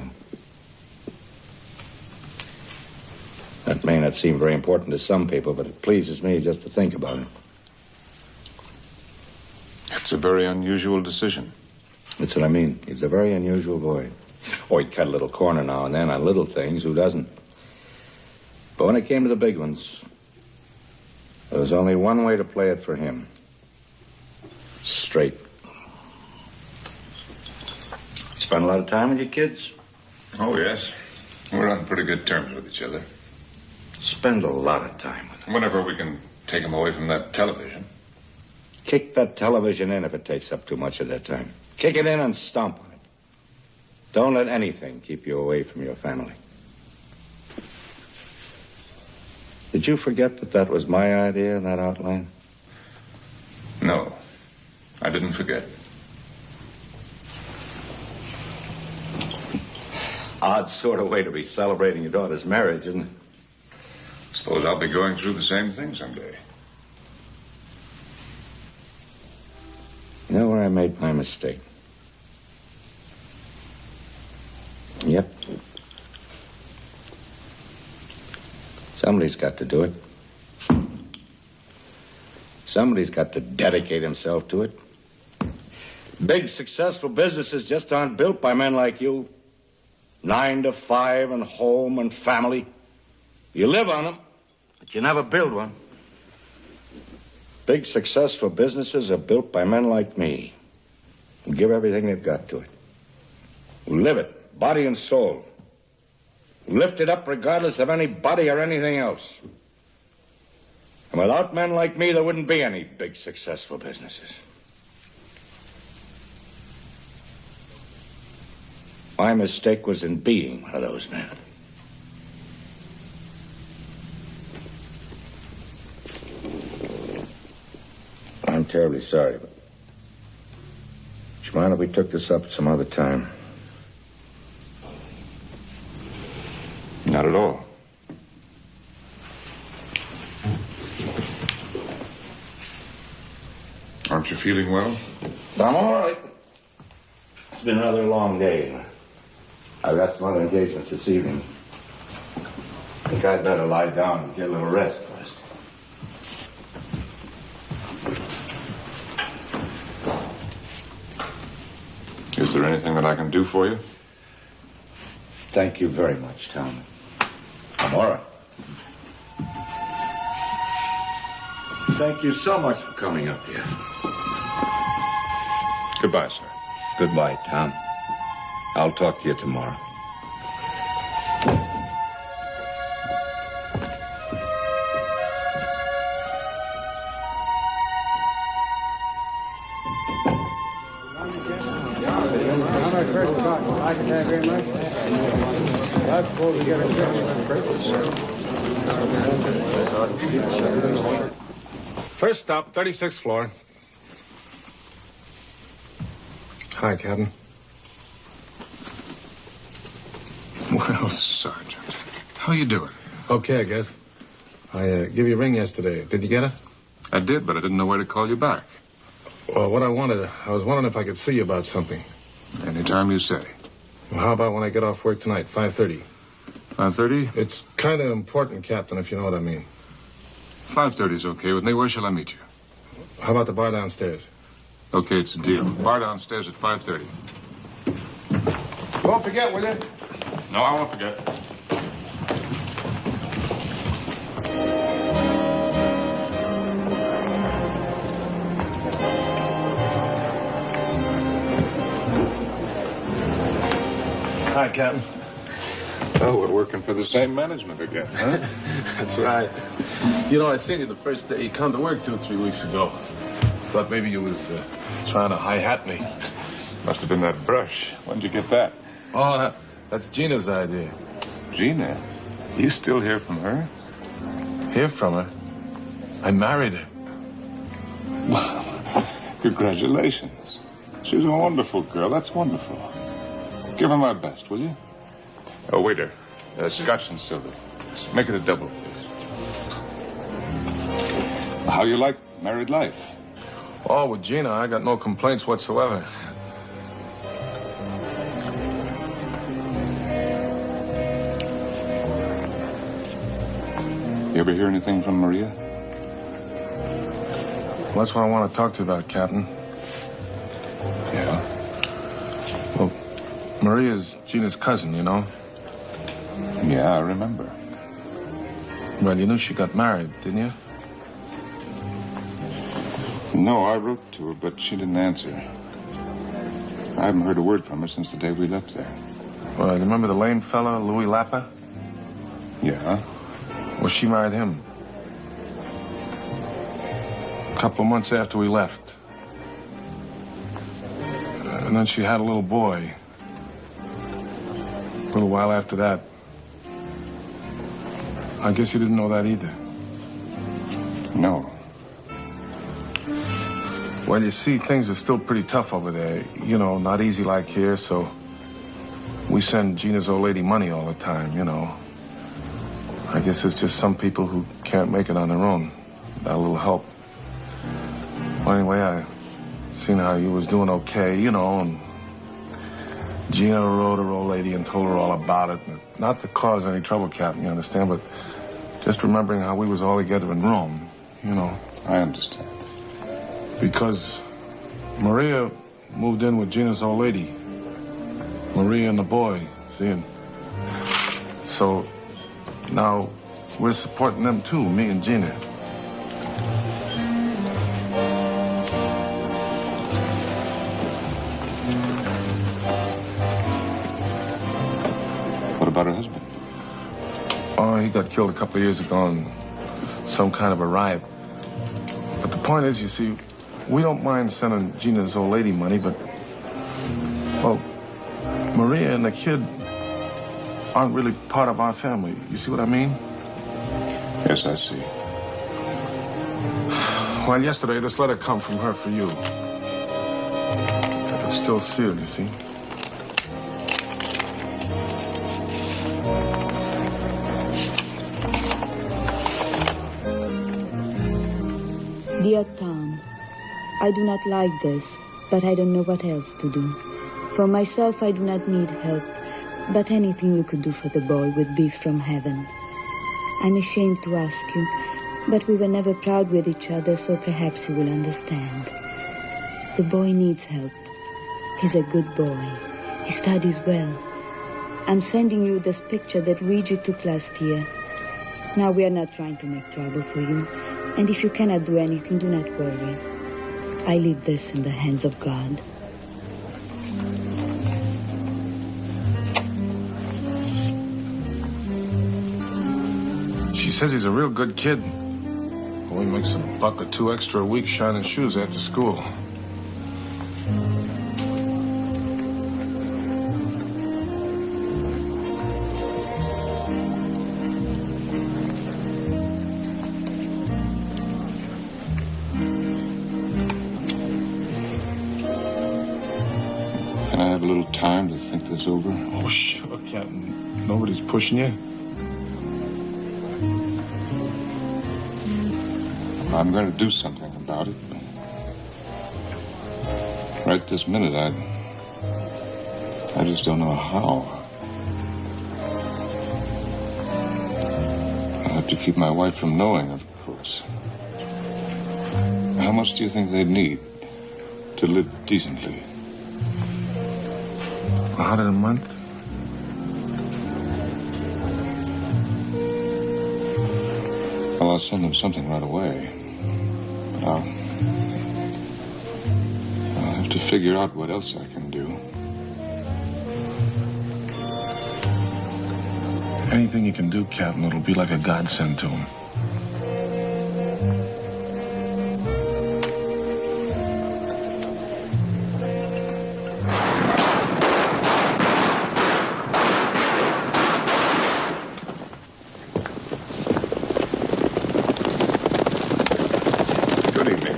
That may not seem very important to some people, but it pleases me just to think about it. It's a very unusual decision. That's what I mean. He's a very unusual boy. Oh, he'd cut a little corner now and then on little things. Who doesn't? But when it came to the big ones, there was only one way to play it for him. Straight. Spend a lot of time with your kids? Oh, yes. We're on pretty good terms with each other. Spend a lot of time with them. Whenever we can take them away from that television. Kick that television in if it takes up too much of their time. Kick it in and stomp on it. Don't let anything keep you away from your family. Did you forget that that was my idea in that outline? No, I didn't forget. Odd sort of way to be celebrating your daughter's marriage, isn't it? Suppose I'll be going through the same thing someday. You know where I made my mistake? Yep. Somebody's got to do it. Somebody's got to dedicate himself to it. Big, successful businesses just aren't built by men like you. 9 to 5 and home and family. You live on them, but you never build one. Big, successful businesses are built by men like me who give everything they've got to it, who live it, body and soul, who lift it up regardless of anybody or anything else. And without men like me, there wouldn't be any big, successful businesses. My mistake was in being one of those men. I'm terribly sorry, but do you mind if we took this up some other time? Not at all. Aren't you feeling well? I'm all right. It's been another long day. I've got some other engagements this evening. I think I'd better lie down and get a little rest first. Is there anything that I can do for you? Thank you very much, Tom. I'm all right. Thank you so much for coming up here. Goodbye, sir. Goodbye, Tom. I'll talk to you tomorrow. First stop, 36th floor. Hi, Captain. Well, Sergeant, how you doing? Okay, I guess. I gave you a ring yesterday. Did you get it? I did, but I didn't know where to call you back. Well, what I was wondering if I could see you about something. Anytime you say. Well, how about when I get off work tonight, 5:30? 5:30? It's kind of important, Captain, if you know what I mean. 5:30 is okay with me. Where shall I meet you? How about the bar downstairs? Okay, it's a deal. Bar downstairs at 5:30. Don't forget, will you? No, I won't forget. Hi, Captain. Oh, we're working for the same management again, huh? That's right. You know, I seen you the first day you come to work 2 or 3 weeks ago. Thought maybe you was trying to hi-hat me. Must have been that brush. When'd you get that? Oh, that's Gina's idea. Gina? You still hear from her? Hear from her? I married her. Well, congratulations. She's a wonderful girl. That's wonderful. Give her my best, will you? Oh, waiter. Scotch and soda. Make it a double, please. How you like married life? Oh, with Gina, I got no complaints whatsoever. You ever hear anything from Maria? Well, that's what I want to talk to you about, Captain. Yeah? Well, Maria's Gina's cousin, you know? Yeah, I remember. Well, you knew she got married, didn't you? No, I wrote to her, but she didn't answer. I haven't heard a word from her since the day we left there. Well, you remember the lame fella, Louis Lappa? Yeah? Well, she married him. A couple of months after we left. And then she had a little boy. A little while after that. I guess you didn't know that either. No. Well, you see, things are still pretty tough over there. You know, not easy like here, so we send Gina's old lady money all the time, you know. I guess it's just some people who can't make it on their own without a little help. Well, anyway, I seen how you was doing okay, you know, and Gina wrote her old lady and told her all about it. Not to cause any trouble, Captain, you understand, but just remembering how we was all together in Rome, you know. I understand. Because Maria moved in with Gina's old lady, Maria and the boy, see, and so now we're supporting them too, me and Gina. What about her husband? Oh, he got killed a couple of years ago in some kind of a riot. But the point is, you see, we don't mind sending Gina's old lady money, but, well, Maria and the kid aren't really part of our family. You see what I mean? Yes, I see. Well, yesterday, this letter come from her for you. It's still sealed, you see. Dear Tom, I do not like this, but I don't know what else to do. For myself, I do not need help, but anything you could do for the boy would be from heaven. I'm ashamed to ask you, but we were never proud with each other, so perhaps you will understand. The boy needs help. He's a good boy. He studies well. I'm sending you this picture that Luigi took last year. Now, we are not trying to make trouble for you. And if you cannot do anything, do not worry. I leave this in the hands of God. She says he's a real good kid. Only makes $1 or $2 extra a week shining shoes after school. Can I have a little time to think this over? Oh, sure, Captain. Nobody's pushing you. I'm going to do something about it. Right this minute, I just don't know how. I have to keep my wife from knowing, of course. How much do you think they'd need to live decently? $100 a month? Well, I'll send them something right away. But I'll have to figure out what else I can do. Anything you can do, Captain, it'll be like a godsend to him.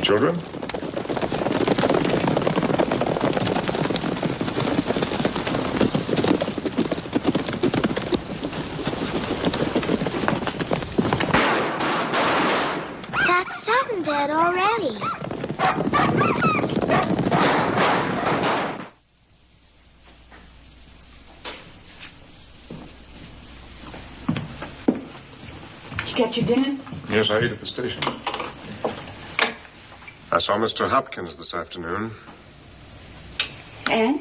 Children? That's 7 dead already. Did you get your dinner? Yes, I ate at the station. I saw Mr. Hopkins this afternoon. And?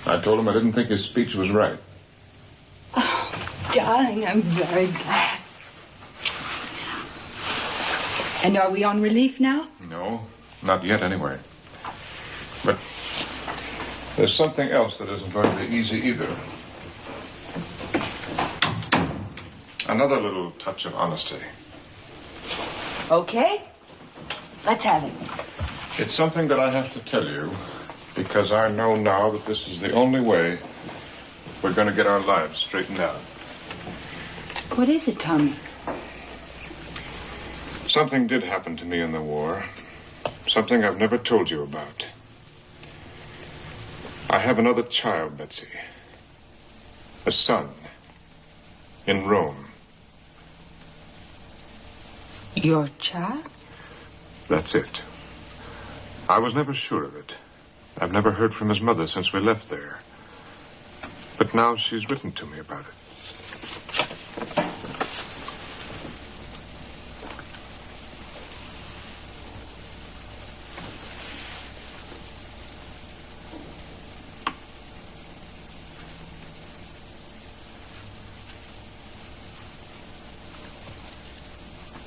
I told him I didn't think his speech was right. Oh, darling, I'm very glad. And are we on relief now? No, not yet anyway. But there's something else that isn't going to be easy either. Another little touch of honesty. Okay. Let's have it. It's something that I have to tell you because I know now that this is the only way we're going to get our lives straightened out. What is it, Tommy? Something did happen to me in the war. Something I've never told you about. I have another child, Betsy. A son. In Rome. Your child? That's it. I was never sure of it. I've never heard from his mother since we left there. But now she's written to me about it.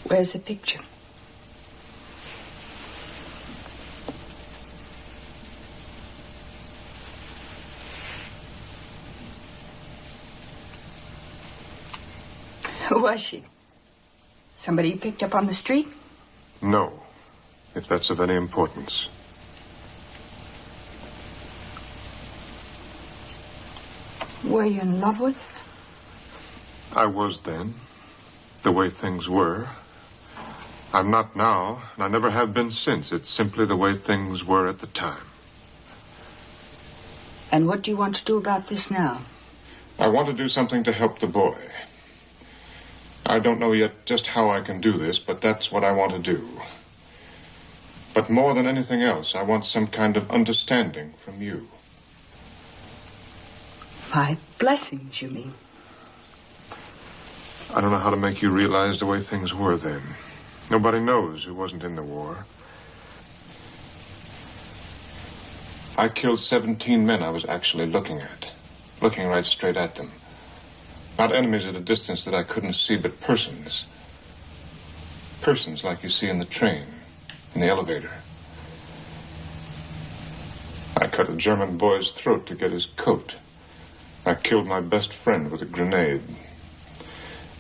Where's the picture? Who was she? Somebody you picked up on the street? No, if that's of any importance. Were you in love with her? I was then, the way things were. I'm not now, and I never have been since. It's simply the way things were at the time. And what do you want to do about this now? I want to do something to help the boy. I don't know yet just how I can do this, but that's what I want to do. But more than anything else, I want some kind of understanding from you. My blessings, you mean? I don't know how to make you realize the way things were then. Nobody knows who wasn't in the war. I killed 17 men I was actually looking right straight at them. Not enemies at a distance that I couldn't see, but persons. Persons like you see in the train, in the elevator. I cut a German boy's throat to get his coat. I killed my best friend with a grenade.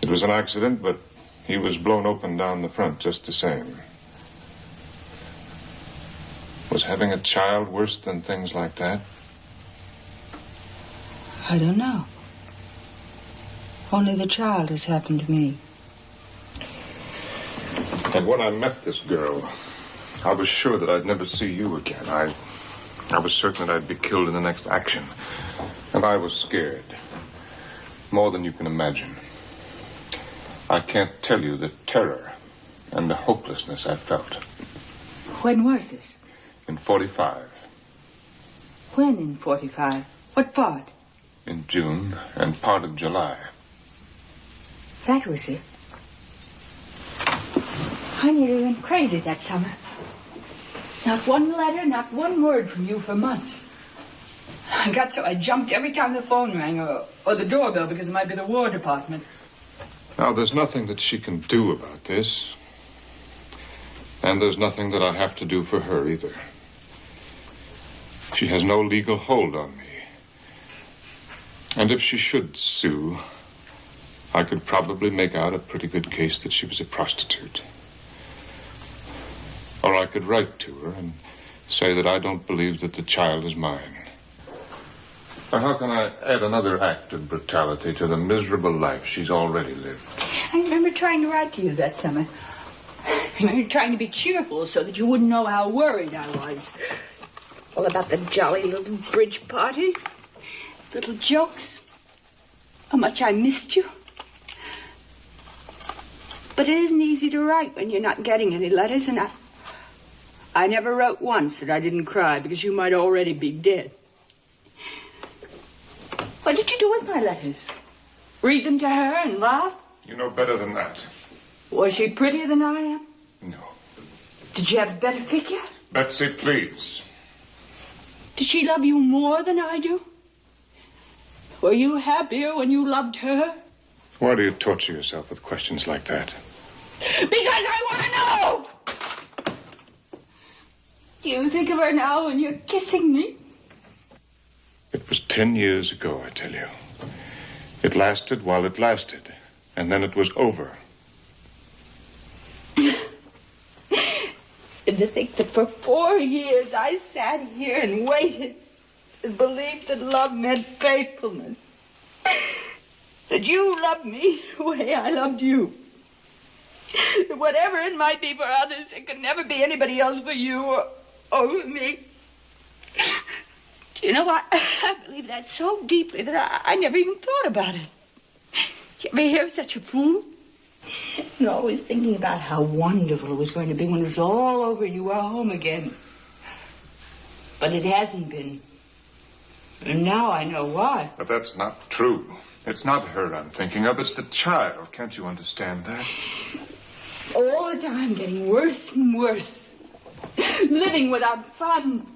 It was an accident, but he was blown open down the front just the same. Was having a child worse than things like that? I don't know. Only the child has happened to me. And when I met this girl, I was sure that I'd never see you again. I was certain that I'd be killed in the next action. And I was scared. More than you can imagine. I can't tell you the terror and the hopelessness I felt. When was this? In 45. When in 45? What part? In June and part of July. That was it. I nearly went crazy that summer. Not one letter, not one word from you for months. I got so I jumped every time the phone rang or the doorbell because it might be the War Department. Now, there's nothing that she can do about this. And there's nothing that I have to do for her either. She has no legal hold on me. And if she should sue, I could probably make out a pretty good case that she was a prostitute. Or I could write to her and say that I don't believe that the child is mine. Now, how can I add another act of brutality to the miserable life she's already lived? I remember trying to write to you that summer. I remember trying to be cheerful so that you wouldn't know how worried I was. All about the jolly little bridge parties, little jokes, how much I missed you. But it isn't easy to write when you're not getting any letters, and I never wrote once that I didn't cry because you might already be dead. What did you do with my letters? Read them to her and laugh? You know better than that. Was she prettier than I am? No. Did she have a better figure? Betsy, please. Did she love you more than I do? Were you happier when you loved her? Why do you torture yourself with questions like that? Because I want to know! Do you think of her now when you're kissing me? It was 10 years ago, I tell you. It lasted while it lasted, and then it was over. And to think that for 4 years I sat here and waited and believed that love meant faithfulness. That you loved me the way I loved you. That whatever it might be for others, it could never be anybody else for you or for me. Do you know what? I believe that so deeply that I never even thought about it. Did you ever hear such a fool? You're always thinking about how wonderful it was going to be when it was all over and you were home again. But it hasn't been. And now I know why. But that's not true. It's not her I'm thinking of. It's the child. Can't you understand that? All the time getting worse and worse. Living without fun.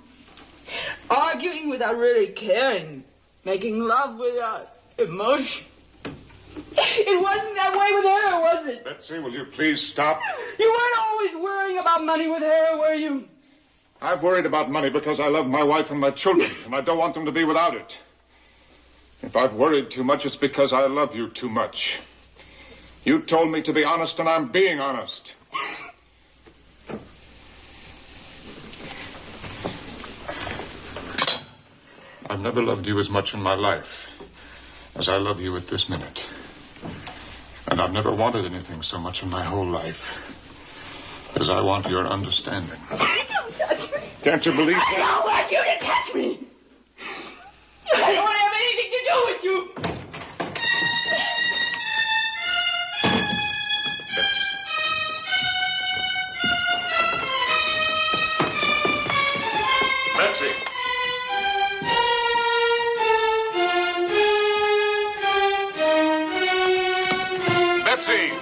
Arguing without really caring. Making love without emotion. It wasn't that way with her, was was it? Betsy, will you please stop? You weren't always worrying about money with her, were you? I've worried about money because I love my wife and my children, and I don't want them to be without it. If I've worried too much, it's because I love you too much. You told me to be honest, and I'm being honest. I've never loved you as much in my life as I love you at this minute. And I've never wanted anything so much in my whole life as I want your understanding. Don't touch me. Can't you believe that? I don't want you to touch me. I don't have anything to do with you. Betsy. Betsy.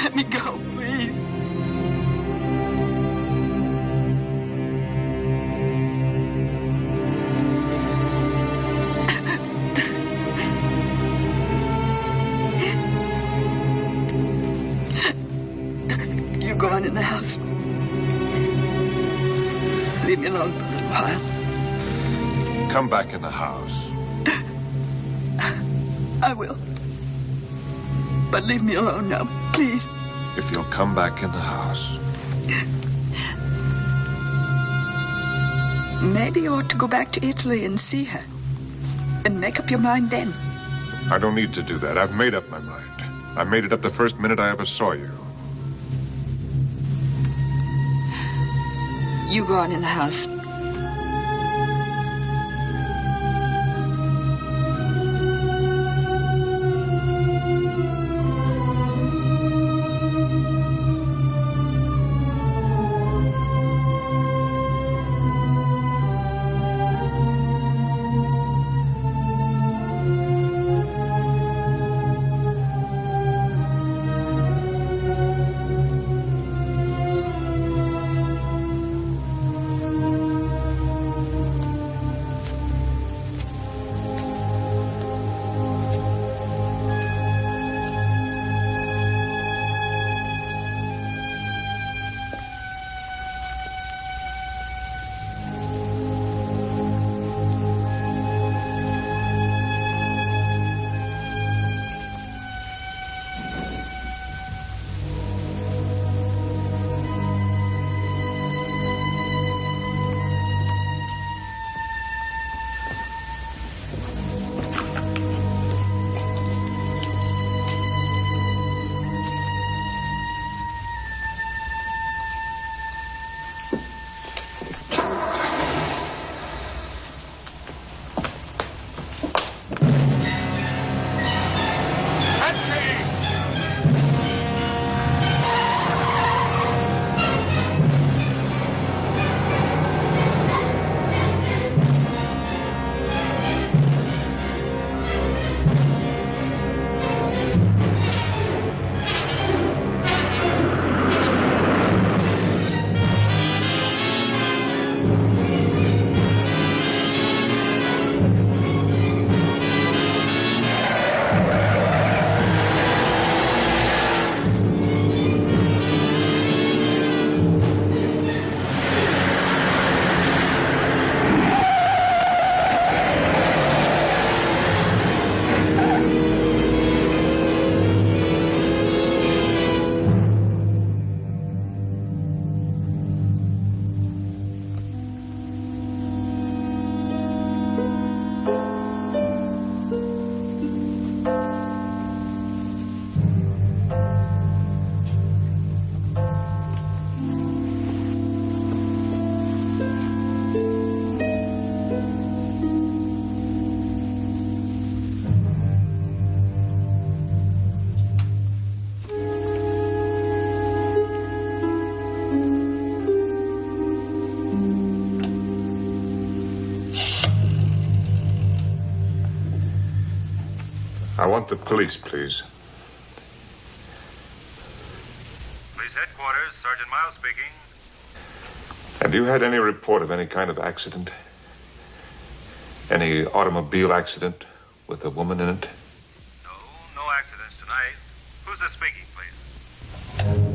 Let me go, please. You go on in the house. Leave me alone for a little while. Come back in the house. I will. But leave me alone now, please. If you'll come back in the house. Maybe you ought to go back to Italy and see her. And make up your mind then. I don't need to do that. I've made up my mind. I made it up the first minute I ever saw you. You go on in the house. I want the police, please. Police headquarters, Sergeant Miles speaking. Have you had any report of any kind of accident? Any automobile accident with a woman in it? No accidents tonight. Who's this speaking, please?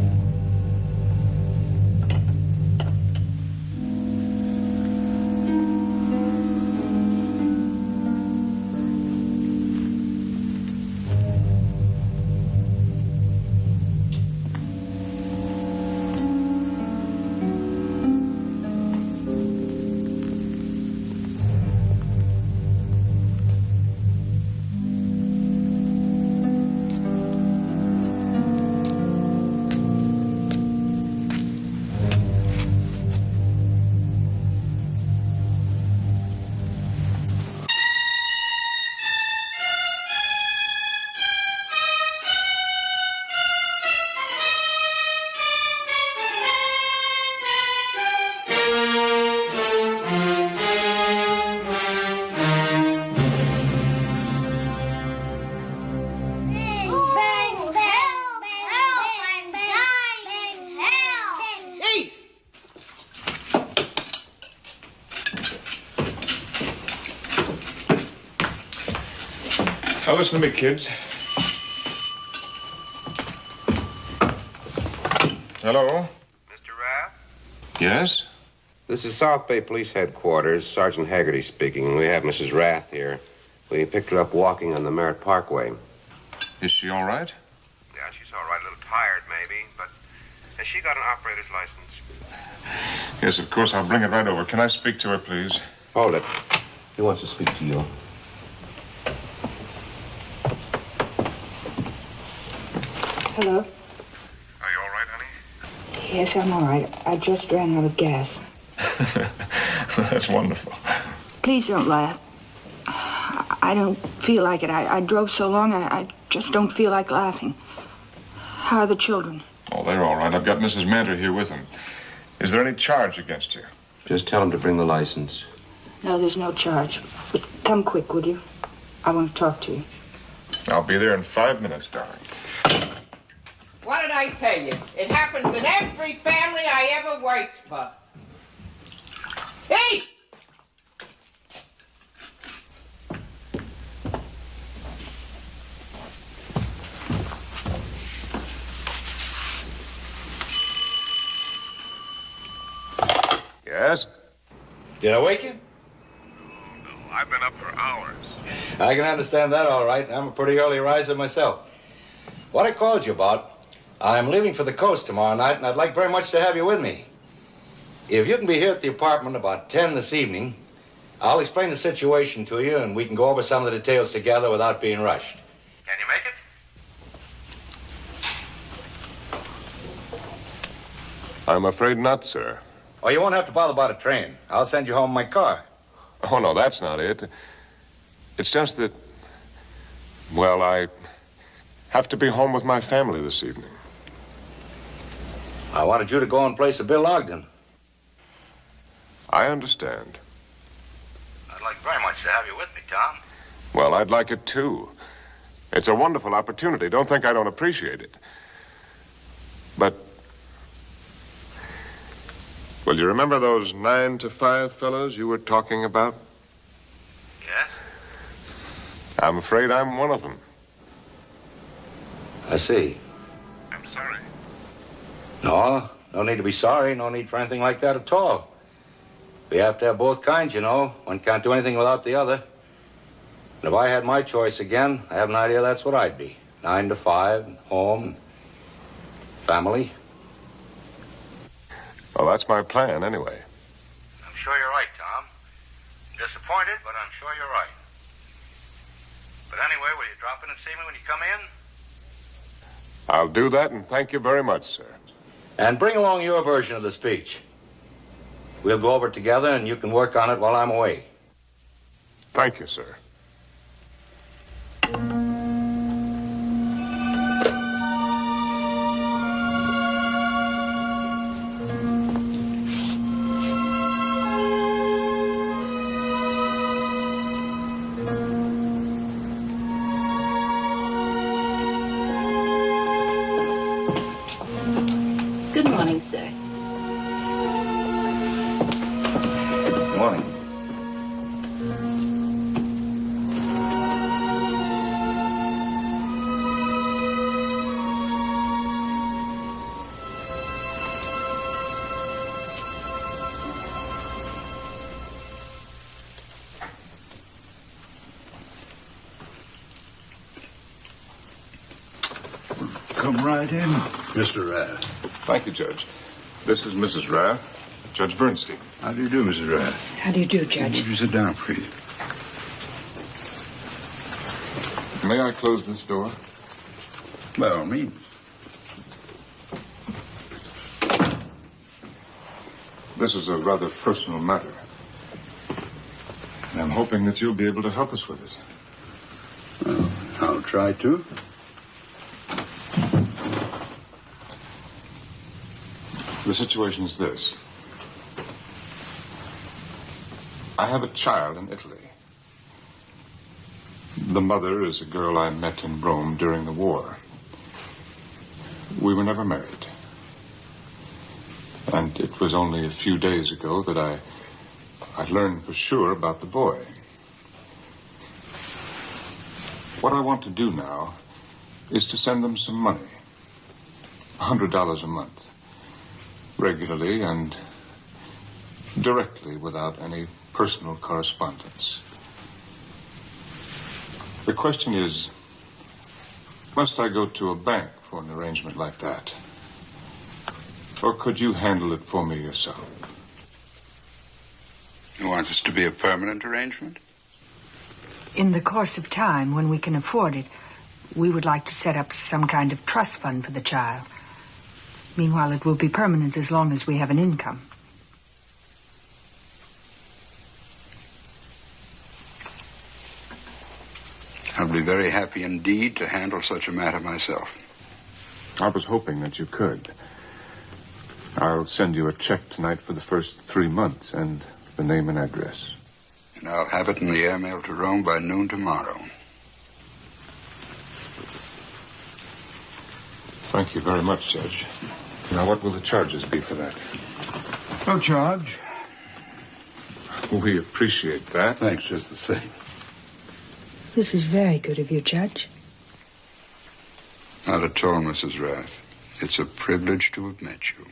Now listen to me, kids. Hello? Mr. Rath? Yes? This is South Bay Police Headquarters. Sergeant Haggerty speaking. We have Mrs. Rath here. We picked her up walking on the Merritt Parkway. Is she all right? Yeah, she's all right. A little tired, maybe, but has she got an operator's license? Yes, of course. I'll bring it right over. Can I speak to her, please? Hold it. He wants to speak to you. Hello? Are you all right, honey? Yes, I'm all right. I just ran out of gas. That's wonderful. Please don't laugh. I don't feel like it. I drove so long, I just don't feel like laughing. How are the children? Oh, they're all right. I've got Mrs. Manter here with them. Is there any charge against you? Just tell him to bring the license. No, there's no charge. But come quick, would you? I want to talk to you. I'll be there in 5 minutes, darling. What did I tell you? It happens in every family I ever worked for. Hey! Yes? Did I wake you? No, I've been up for hours. I can understand that all right. I'm a pretty early riser myself. What I called you about, I'm leaving for the coast tomorrow night, and I'd like very much to have you with me. If you can be here at the apartment about 10 this evening, I'll explain the situation to you, and we can go over some of the details together without being rushed. Can you make it? I'm afraid not, sir. Oh, you won't have to bother about a train. I'll send you home in my car. Oh, no, that's not it. It's just that, well, I have to be home with my family this evening. I wanted you to go in place of Bill Ogden. I understand. I'd like very much to have you with me, Tom. Well, I'd like it, too. It's a wonderful opportunity. Don't think I don't appreciate it. But, well, you remember those 9 to 5 fellows you were talking about? Yes? I'm afraid I'm one of them. I see. I'm sorry. No need to be sorry. No need for anything like that at all. We have to have both kinds, you know. One can't do anything without the other. And if I had my choice again, I have an idea that's what I'd be. 9 to 5, home, family. Well, that's my plan, anyway. I'm sure you're right, Tom. I'm disappointed, but I'm sure you're right. But anyway, will you drop in and see me when you come in? I'll do that, and thank you very much, sir. And bring along your version of the speech. We'll go over it together, and you can work on it while I'm away. Thank you, sir. Good morning, sir. Good morning. Come right in, Mr. Rath. Thank you, Judge. This is Mrs. Rath, Judge Bernstein. How do you do, Mrs. Rath? How do you do, Judge? Would you sit down, please? May I close this door? By all means. This is a rather personal matter. And I'm hoping that you'll be able to help us with it. Well, I'll try to. The situation is this. I have a child in Italy. The mother is a girl I met in Rome during the war. We were never married. And it was only a few days ago that I learned for sure about the boy. What I want to do now is to send them some money. $100 a month. Regularly and directly without any personal correspondence. The question is, must I go to a bank for an arrangement like that? Or could you handle it for me yourself? You want this to be a permanent arrangement? In the course of time, when we can afford it, we would like to set up some kind of trust fund for the child. Meanwhile, it will be permanent as long as we have an income. I'll be very happy indeed to handle such a matter myself. I was hoping that you could. I'll send you a check tonight for the first 3 months and the name and address. And I'll have it in the airmail to Rome by noon tomorrow. Thank you very much, Judge. Now, what will the charges be for that? No charge. We appreciate that. Thanks, just the same. This is very good of you, Judge. Not at all, Mrs. Rath. It's a privilege to have met you.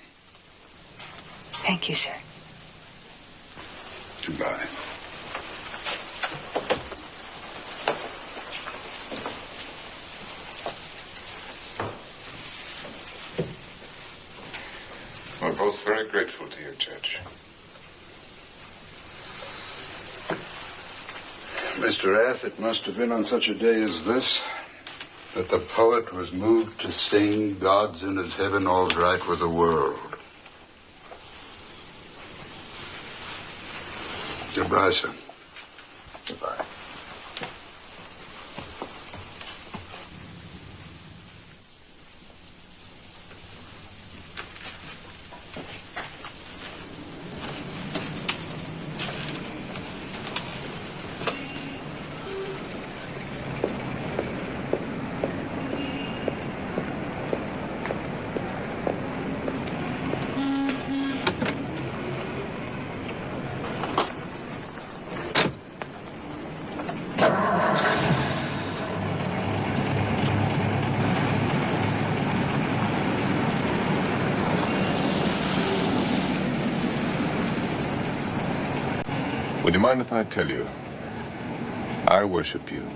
Thank you, sir. Goodbye. We're both very grateful to you, Judge. Mr. Rath, it must have been on such a day as this that the poet was moved to sing God's in his heaven, all's right with the world. Goodbye, sir. Goodbye. Would you mind if I tell you? I worship you.